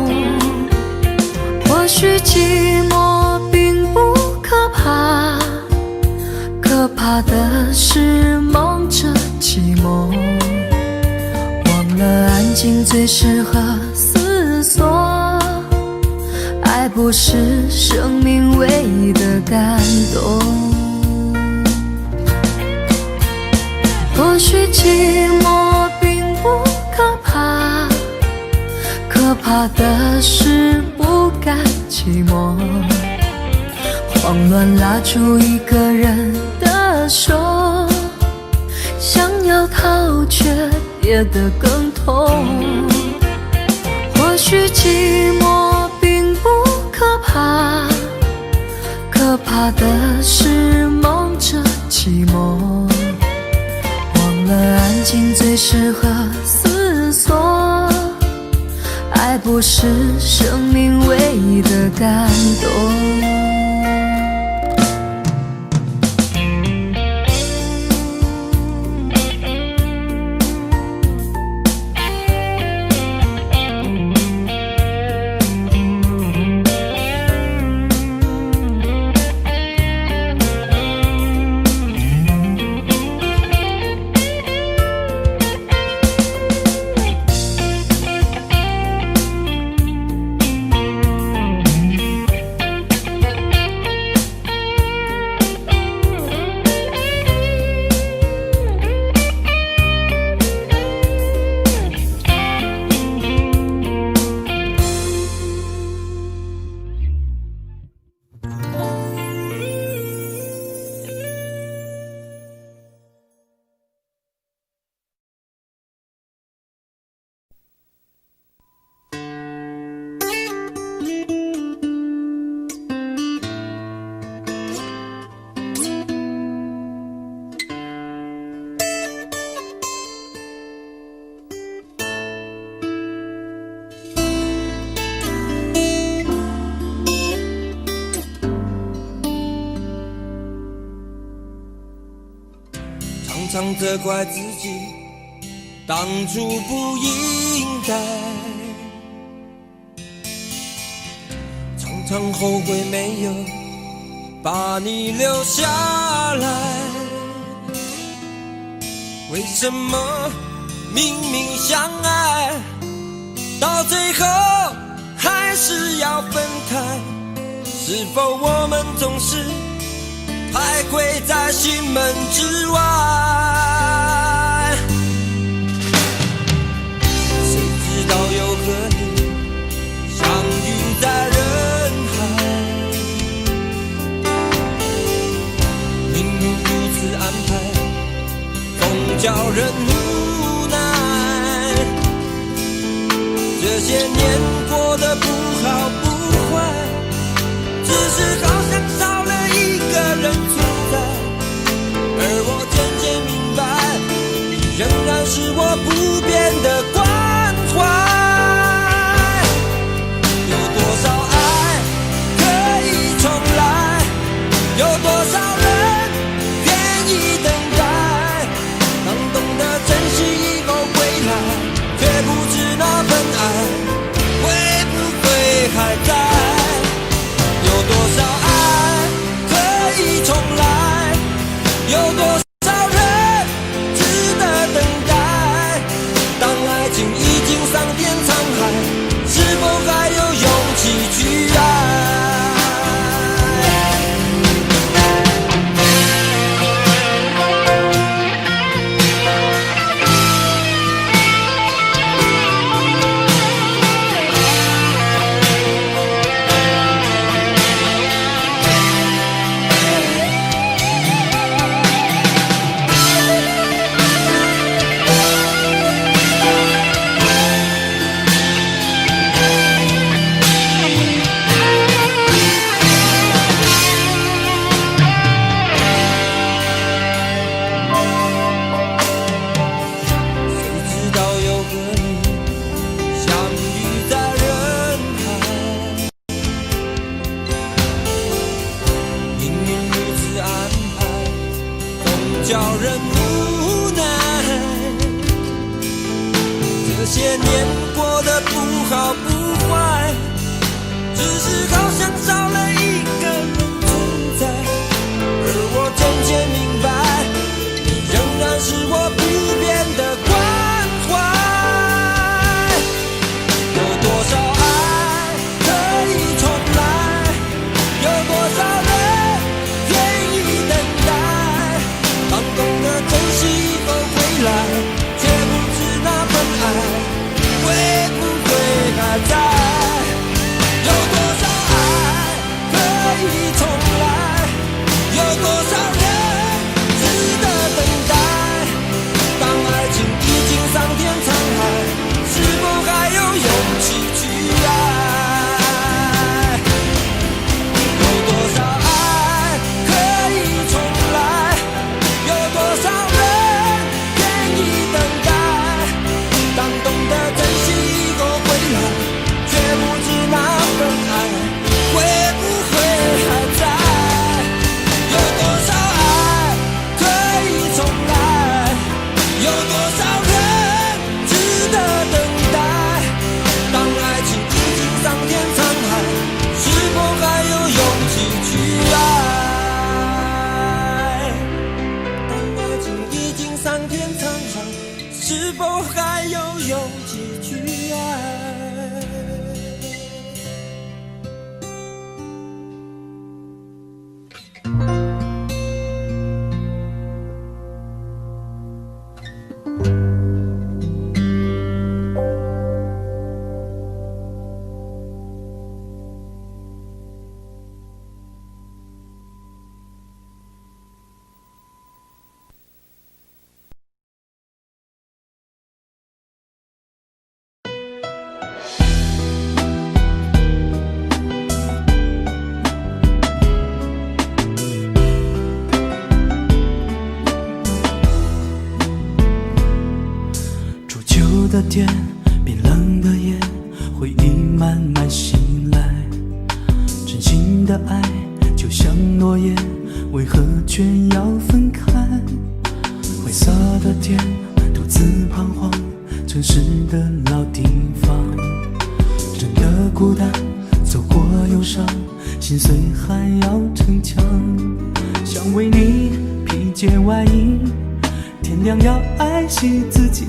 或许寂寞并不可怕，可怕的是忙着寂寞，忘了安静最适合思索，爱不是生命唯一的感动。或许寂寞并不可怕，可怕的是不甘寂寞，慌乱拉住一个人的手，想要逃却跌得更痛。或许寂寞并不可怕，可怕的是忙着寂寞，忘了安静最适合思索，爱不是生命唯一的感动。常责怪自己当初不应该，常常后悔没有把你留下来。为什么明明相爱，到最后还是要分开？是否我们总是徘徊在心门之外？谁知道又和你相遇在人海，命运如此安排，总叫人无奈。这些年过得不好不坏，只是好像少了一个人存在，而我渐渐明白，你仍然是我不变的关怀。有多少爱可以重来，有多少人愿意等待，当懂得珍惜以后回来，却不知那份爱会不会还在。有多少爱可以重来，有多少人值得等待，当爱情已经桑田沧海，是否还有勇气去爱？叫人无奈，这些年过得不好不坏，只是好像少了一个人存在，而我渐渐明白，你仍然是我不变的关怀。有多少爱可以重来，有多少人愿意等待，当懂得珍惜以后回来，却不知那份爱会不会还在。有多少爱可以重来，有多少人值得等待，当爱情已经桑田沧海，是否还有勇气去爱？有多少爱可以重来，有多少人愿意等待，当懂得珍惜以后回来，却不知那份爱会不会还在。有多少爱可以重来，有多少人值得等待，当爱情已经桑田沧海，是否还有勇气去爱？当爱情已经桑田沧海，是否还有勇气去爱？煮酒的店，冰冷的夜，回忆慢慢醒来。真心的爱就像诺言，为何却要分开？灰色的天，独自彷徨，城市的老地方，真的孤单，走过忧伤，心碎还要逞强，想为你披件外衣，天亮要爱惜自己，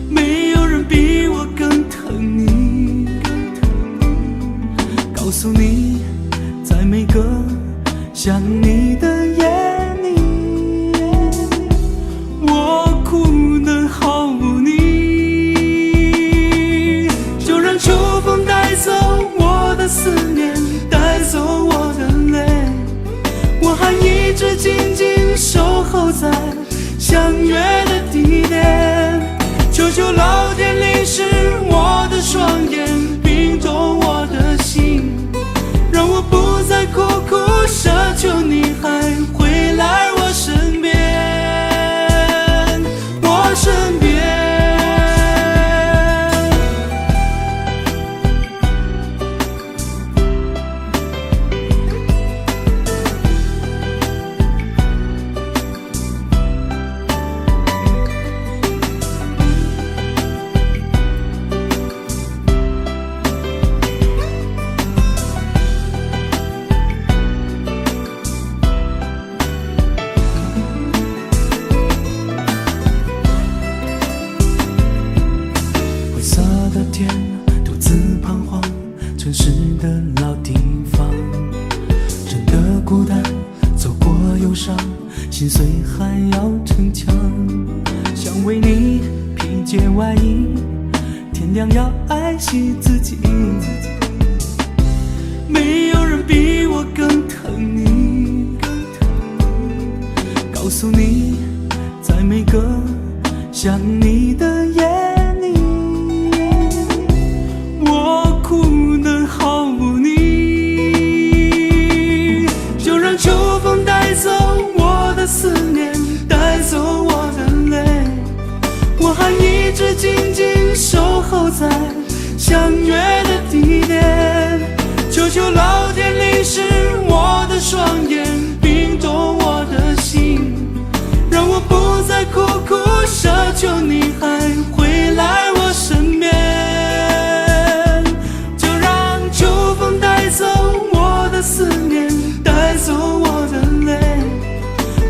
没有人比我更疼你，告诉你，在每个想你的夜里，我哭得毫无你，就让秋风带走我的思念，带走我的泪，我还一直紧紧守候在相约的地点，求求老天淋湿我的双眼，冰冻我的心，让我不再苦苦奢求你还回来我身边，我身边。心碎还要逞强，想为你披件外衣，天亮要爱惜自己，没有人比我更疼你，告诉你，在每个想你的夜里，我哭得毫无你，就让秋风带走我的思念，带走我的泪，我还一直紧紧守候在相约的地点，求求老天淋湿我的双眼，冰冻我的心，让我不再苦苦奢求你还回来我身边，就让秋风带走我的思念，带走我的泪，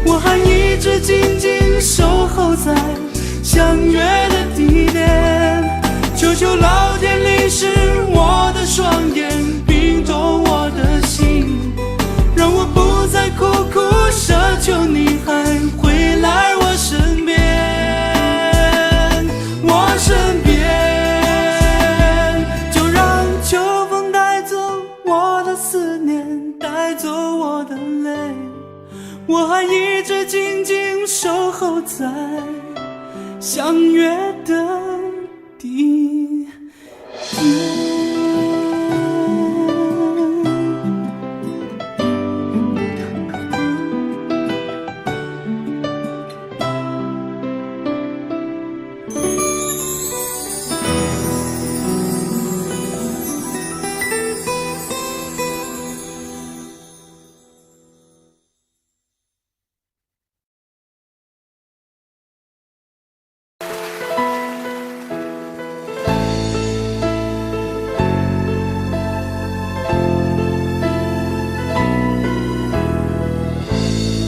我还一直紧紧守候在相约的地点，求求老天淋湿我的双眼，冰冻我的心，让我不再苦苦奢求你还回来我身边，我身边，就让秋风带走我的思念，带走我的泪，我还一直紧紧守候在相约的地点。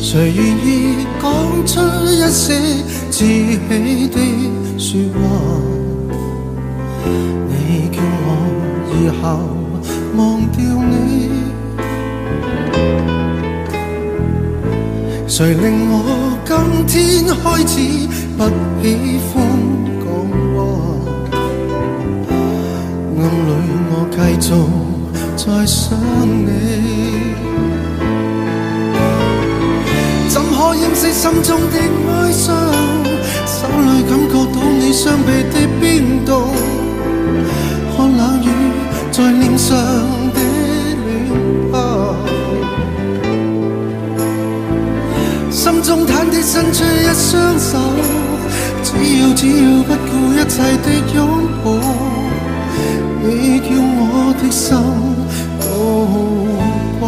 谁愿意讲出一些志气的说话？你叫我以后忘掉你，谁令我今天开始不喜欢讲话？暗里我继续在想你。怎可掩饰心中的哀傷？心裏感覺到你雙臂的冰凍，看冷雨在臉上的臉龐，心中忐忑伸出一雙手，只要不顧一切的擁抱，你叫我的心都光。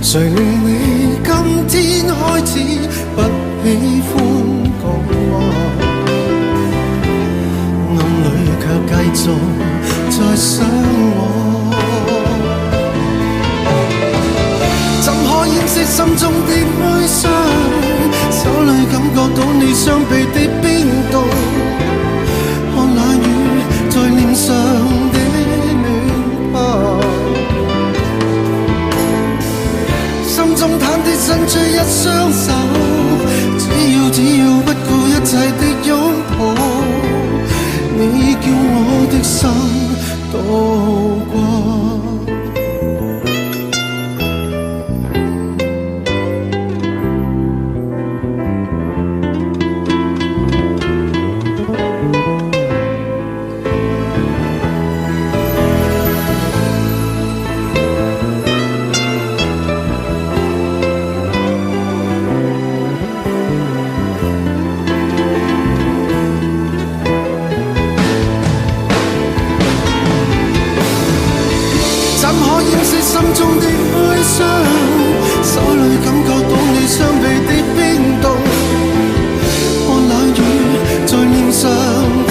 谁令你今天开始不喜欢讲话？暗里却继续在想我，怎可掩饰心中的哀伤？手里感觉到你双臂的冰冻，看冷雨在脸上的暖泡，心中忐忑伸出一雙手，只要不顧一切的擁抱，你叫我的心渡過。心中的哀傷，手裏感覺到你雙臂的冰凍，看冷雨在臉上的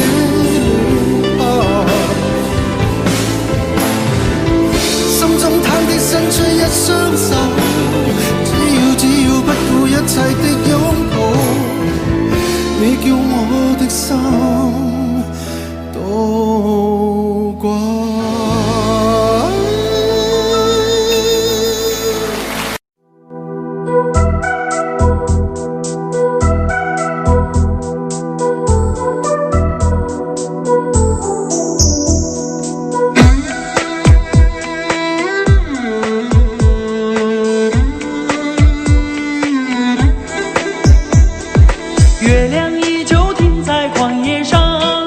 暖泡，心中忐忑伸出一雙手，只要不顧一切的擁抱，你叫我的心渡過。月亮依旧停在旷野上，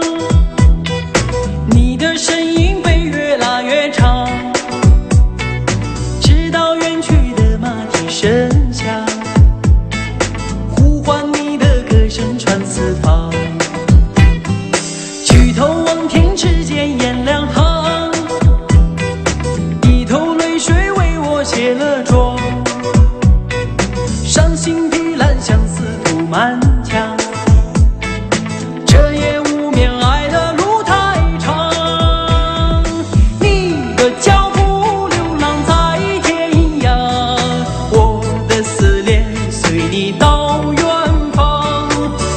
你的身影被越拉越长，直到远去的马蹄声响，呼唤你的歌声传四方。举头望天，只见颜良堂，一头泪水为我卸了妆，伤心的蓝相思涂满墙，这夜无眠，爱的路太长，你的脚步流浪在天涯，我的思念随你到远方，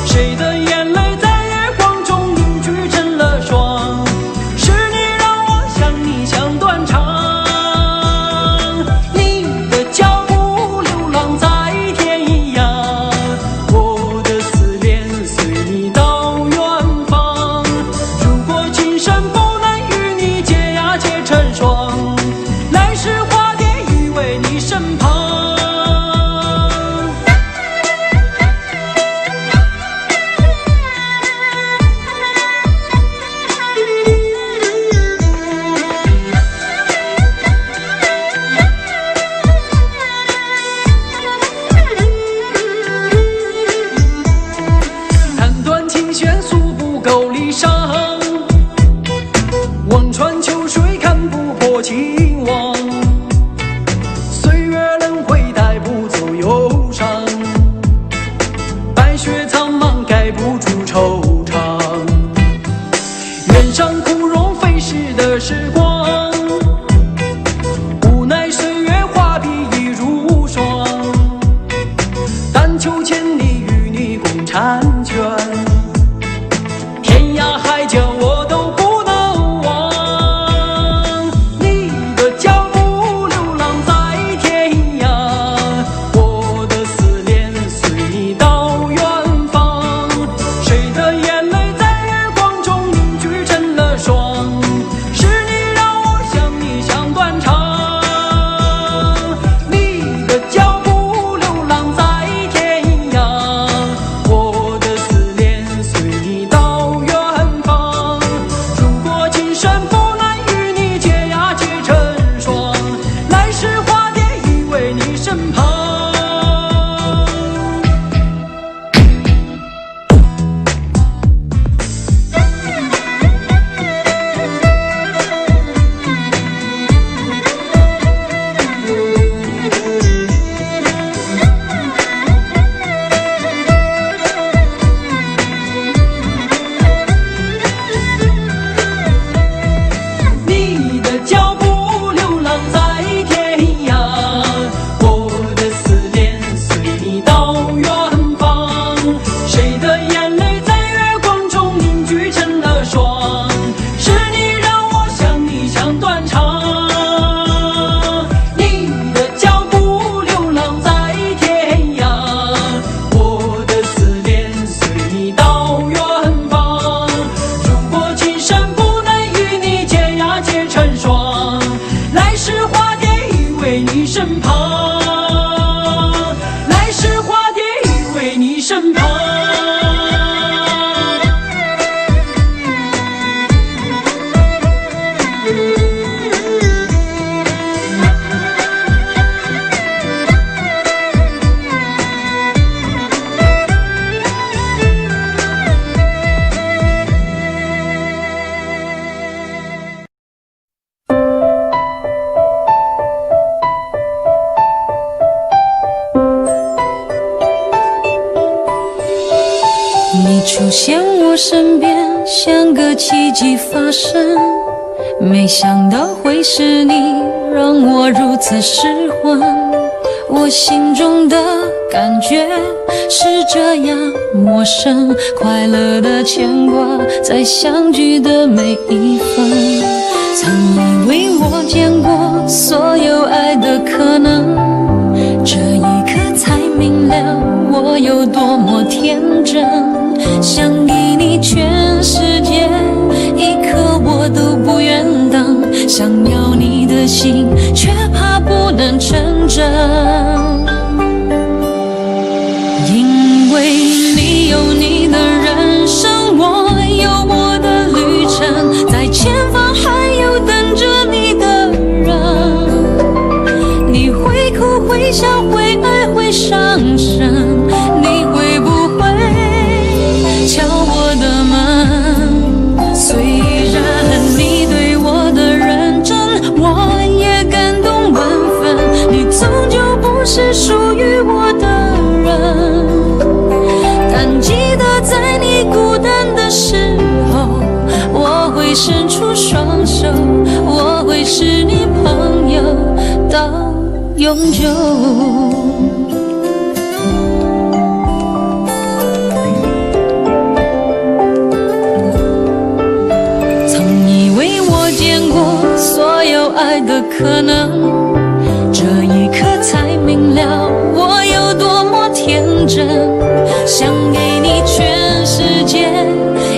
谁的眼泪在月光中凝聚成了霜，是你让我想你想断肠，你的脚步流浪在天涯，我的思念随你到远方，如果今生不能与你结呀结成双，来世化蝶依偎你身旁。弹断琴弦诉不够离殇，望穿秋水看不破情网，岁月轮回带不走忧伤，白雪苍茫盖不住惆怅，原上枯荣飞逝的时光，无奈岁月画笔已如霜，但求千里与你共婵娟，天涯海角我都不能忘，你的脚步流浪在天涯，我的思念随你到远方，谁的眼泪在月光中凝聚成了霜，是你让我想你想断肠，你的脚步流浪在天涯，我的思念随你到远方，如果今生不能与你结呀结成双，来世化蝶依偎你身旁。你身旁，来世化蝶依偎你身旁。出现我身边，像个奇迹发生。没想到会是你，让我如此失魂。我心中的感觉是这样陌生，快乐的牵挂在相聚的每一分。曾以为我见过所有爱的可能，这一刻才明了我有多么天真。想给你全世界，一刻我都不愿等。想要你的心，却怕不能成真。因为你有你的人生，我有我的旅程，在前方还有等着你的人。你会哭会笑会爱会伤神，你会不会敲我的门？虽然你对我的认真，我也感动万分。你终究不是属于我的人，但记得在你孤单的时候，我会伸出双手，我会是你朋友到永久。所有爱的可能，这一刻才明了我有多么天真。想给你全世界，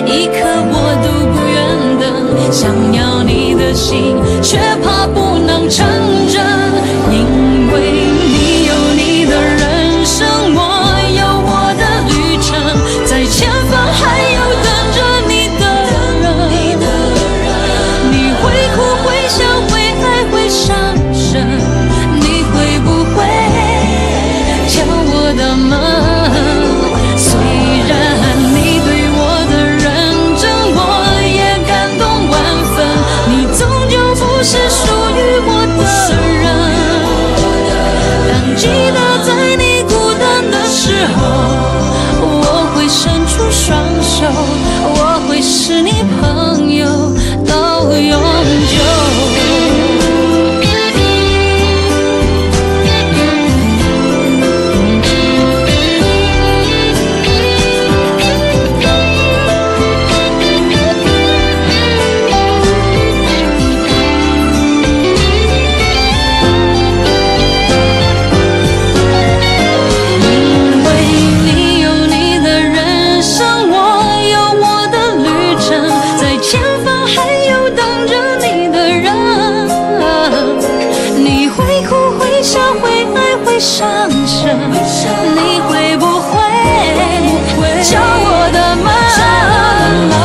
一刻我都不愿等。想要你的心，却怕不能成真。因为你有你的人生，我有我的旅程，在前方还有等着你的人。你会哭会笑会爱会伤神，你会不会敲我的门？虽然你对我的认真，我也感动万分。你终究不是属于我的人，但记得在你孤单的时候，我会伸出双手，我会是你朋友到永久。伤神，你会不会敲我的门？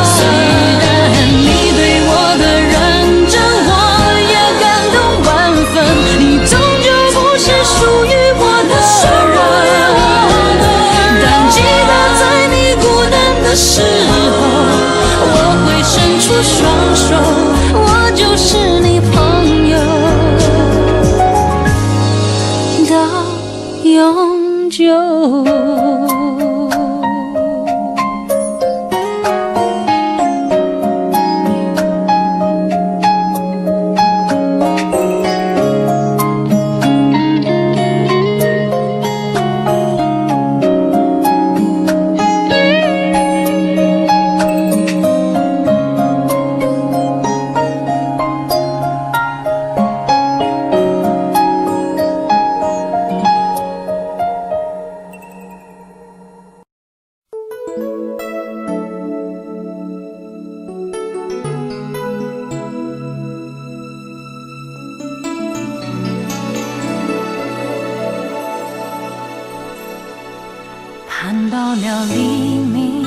虽然你对我的认真，我也感动万分。你终究不是属于我的人，但记得在你孤单的时候，我会伸出双手，我就是你朋友到永久。到了黎明，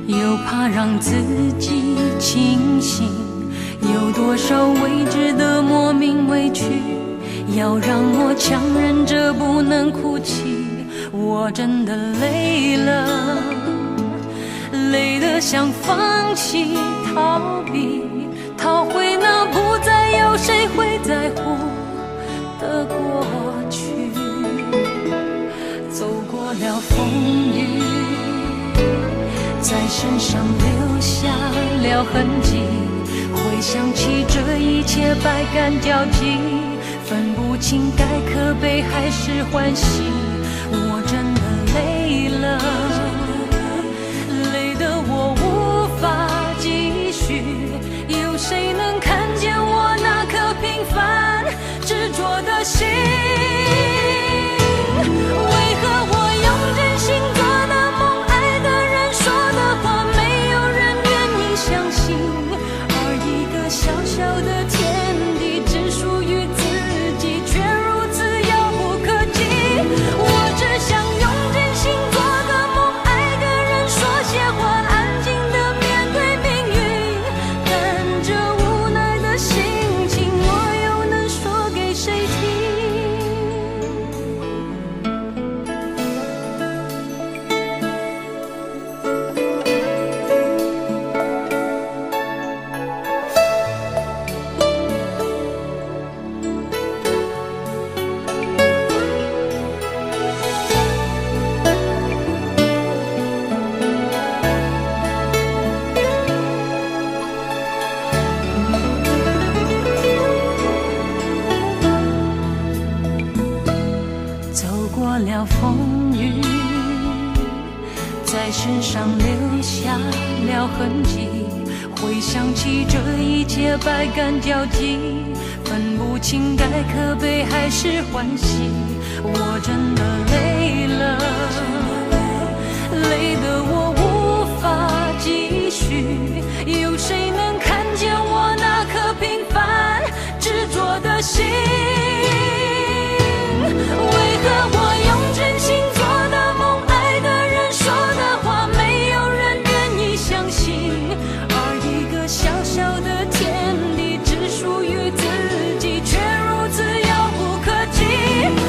又怕让自己清醒，有多少未知的莫名委屈，要让我强忍着不能哭泣。我真的累了，累得想放弃，逃避，逃回那不再有谁会在乎的过去。走过了风雨，在身上留下了痕迹，回想起这一切百感交集，分不清该可悲还是欢喜。我真的累了，累得我无法继续，有谁能看见我那颗平凡执着的心？为何我用真心做的梦，爱的人说的话，没有人愿意相信，而一个小小的天地只属于自己，却如此遥不可及。我只想用真心做个梦，爱的人说些话，安静的面对命运，但这无奈的心情，我又能说给谁听？走过了风雨，在身上留下了痕迹，回想起这一切百感交集，分不清该可悲还是欢喜。我真的累了，累得我无法继续，有谁能看见我那颗平凡执着的心？为何我用真心做的梦，爱的人说的话，没有人愿意相信，而一个小小的天地只属于自己，却如此遥不可及。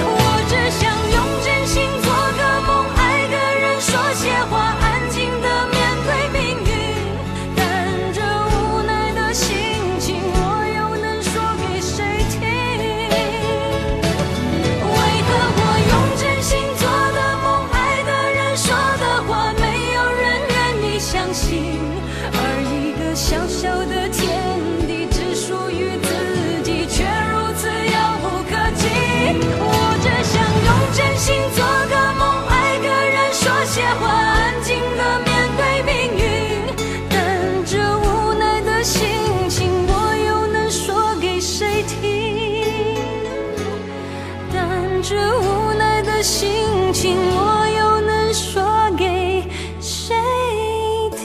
我只想用真心做个梦，爱的人说些话，安静的面对命运，但这无奈的心情，我又能说给谁听？为何我用真心做的梦，爱的人说的话，没有人愿意相信，而一个小小的天地只属于自己，却如此遥不可及。我只想用真心做个梦，爱个人说些话，安静的面对命运，但这无奈的心情，我又能说给谁听？但这无奈的心情，我又能说给谁听？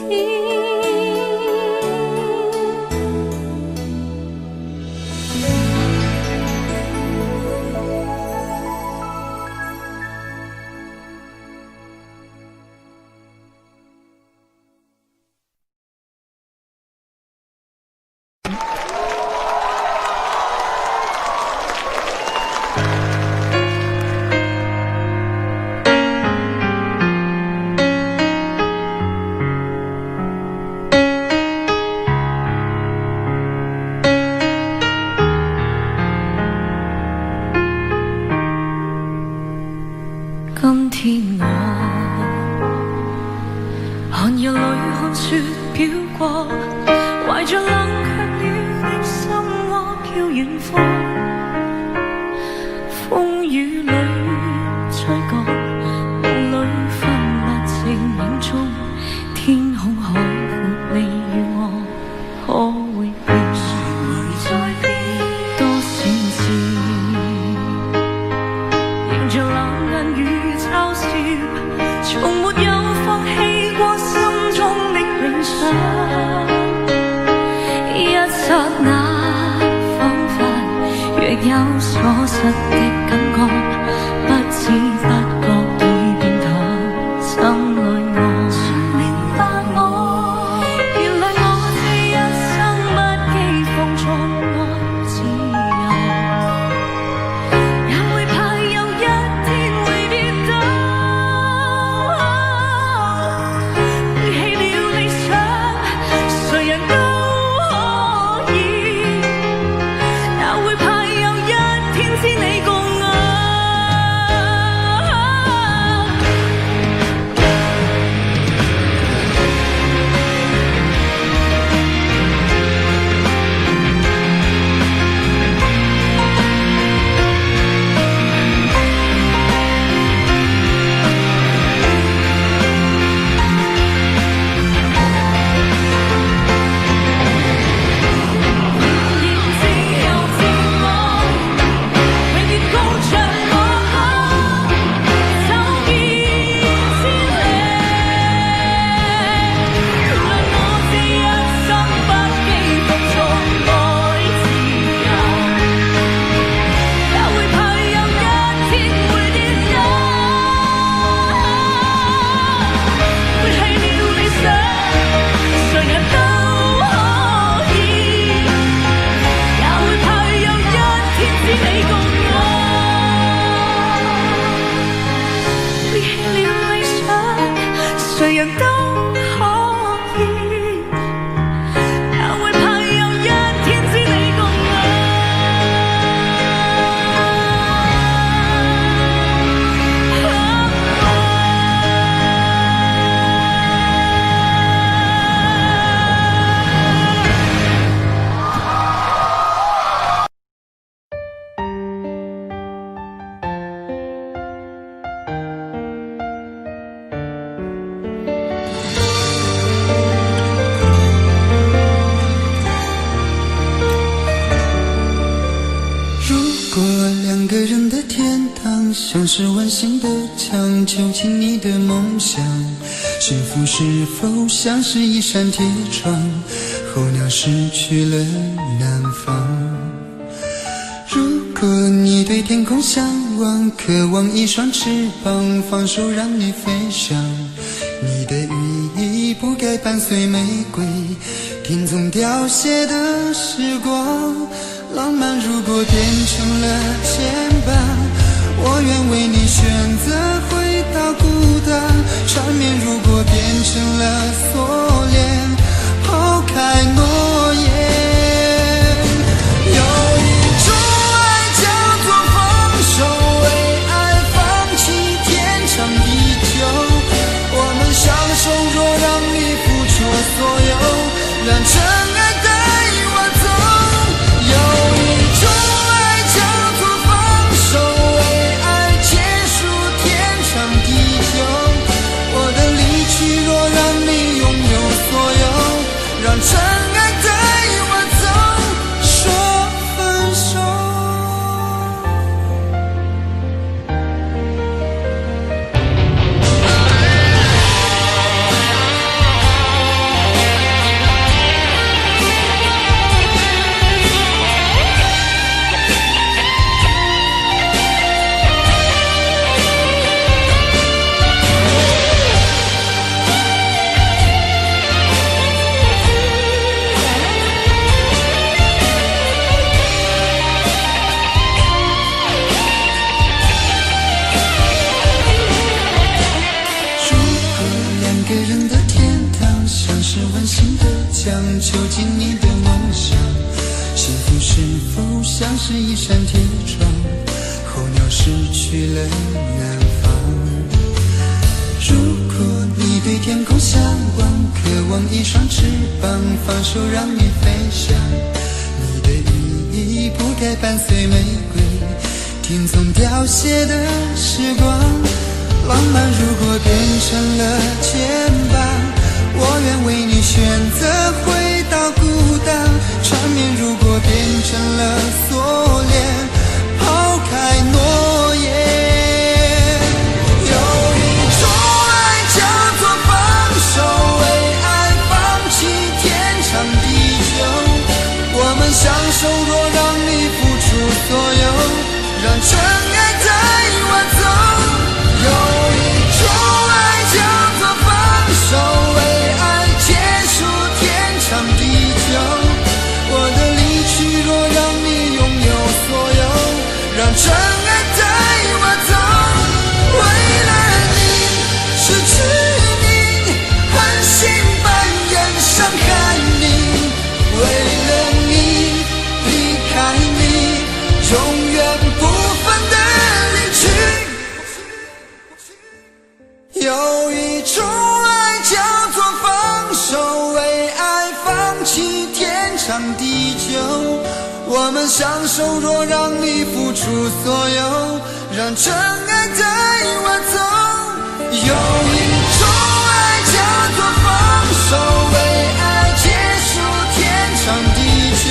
今天我寒夜里看雪飘過，懷着冷卻了的心窩飄遠方，風雨裏吹過，夢裏分不清影蹤，天空海闊，你與我可會變？在變多少次，迎着冷眼與嘲笑，從沒有放棄過心中的理想。一剎那恍惚，若有所失的感覺，人的天堂，像是温馨的墙，囚禁你的梦想。幸福是否像是一扇铁窗，候鸟失去了南方。如果你对天空向往，渴望一双翅膀，放手让你飞翔。你的羽翼不该伴随玫瑰，听从凋谢的时光。浪漫如果变成了牵绊，我愿为你选择回到孤单。缠绵如果变成了锁链，抛开诺言。有一种爱叫做放手，为爱放弃天长地久。我们相守，若让你付出所有，让真爱带我走。有一种爱叫做放手，为爱结束天长地久。我的离去，若让你拥有所有，让真爱带我走，说分手。囚禁你的梦想，幸福是否像是一扇铁窗，候鸟失去了南方。如果你对天空向往，渴望一双翅膀，放手让你飞翔。你的羽翼不该伴随玫瑰，听从凋谢的时光。浪漫如果变成了牵绊，我愿为你选择回到孤单。缠绵如果变成了锁链，抛开诺言。有一种爱叫做放手，为爱放弃天长地久。我们相守，若让你付出所有，让真爱带我走。有一种爱叫做放手，为爱结束天长地久。我的离去，若让你拥有所有，让真爱带我走。为了你，失去你，狠心扮演伤害你。为了你，离开你，永远不分的离去。有一种爱叫做放手，为爱放弃天长地久。我们相守，若让你付出所有，让真爱带我走。有一种爱叫做放手，为爱结束天长地久。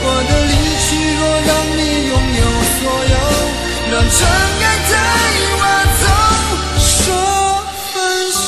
我的离去，若让你拥有所有，让真爱带我走，说分手。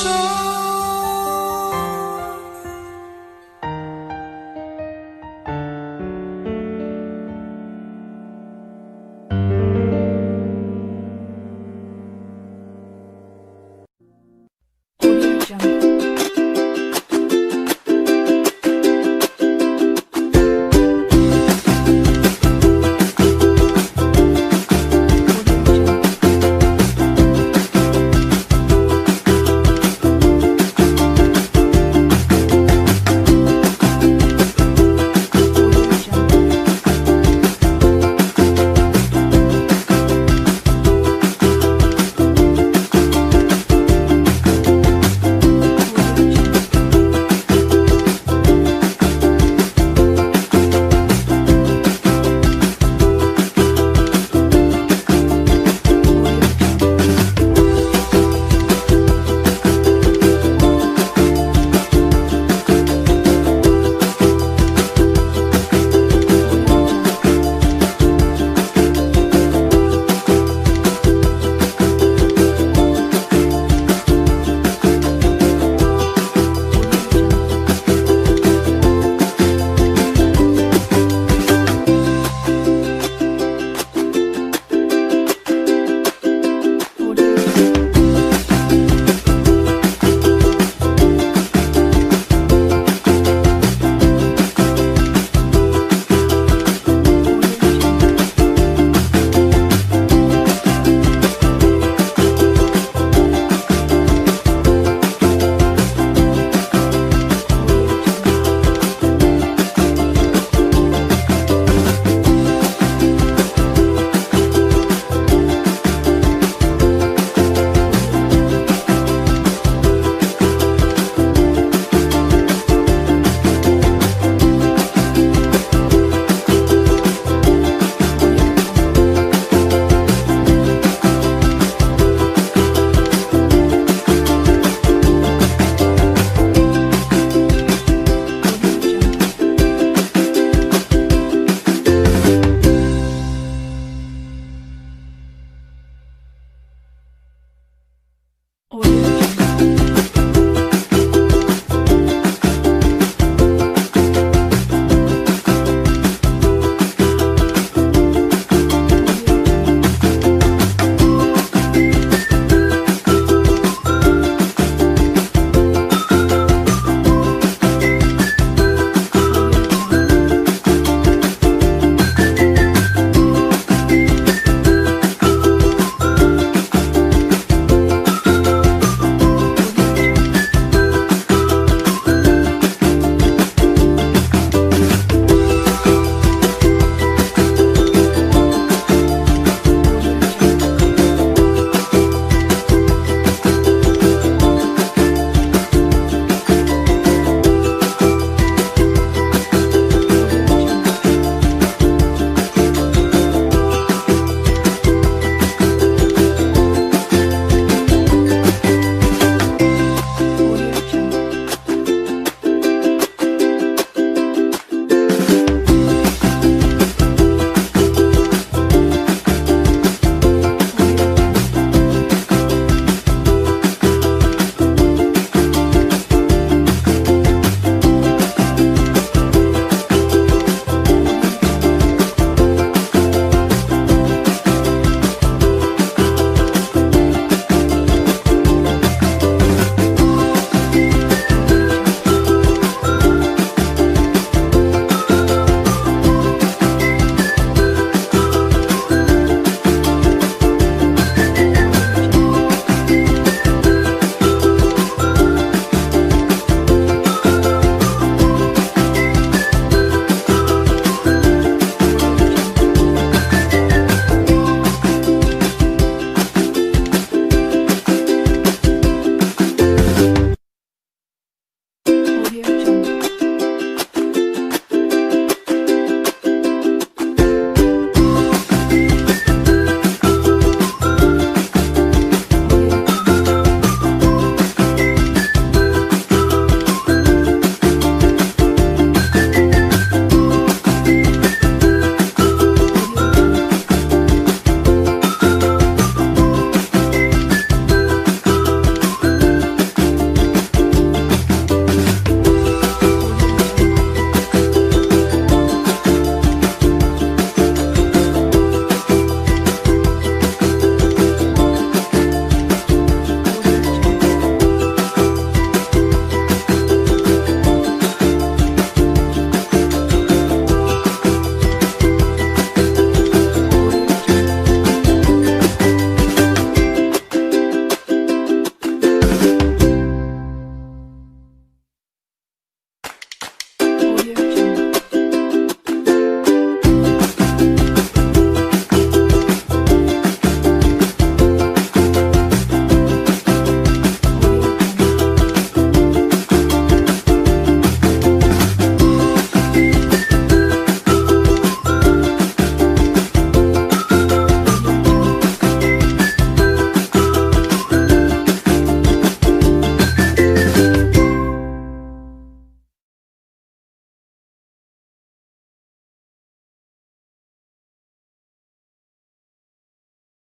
我觉得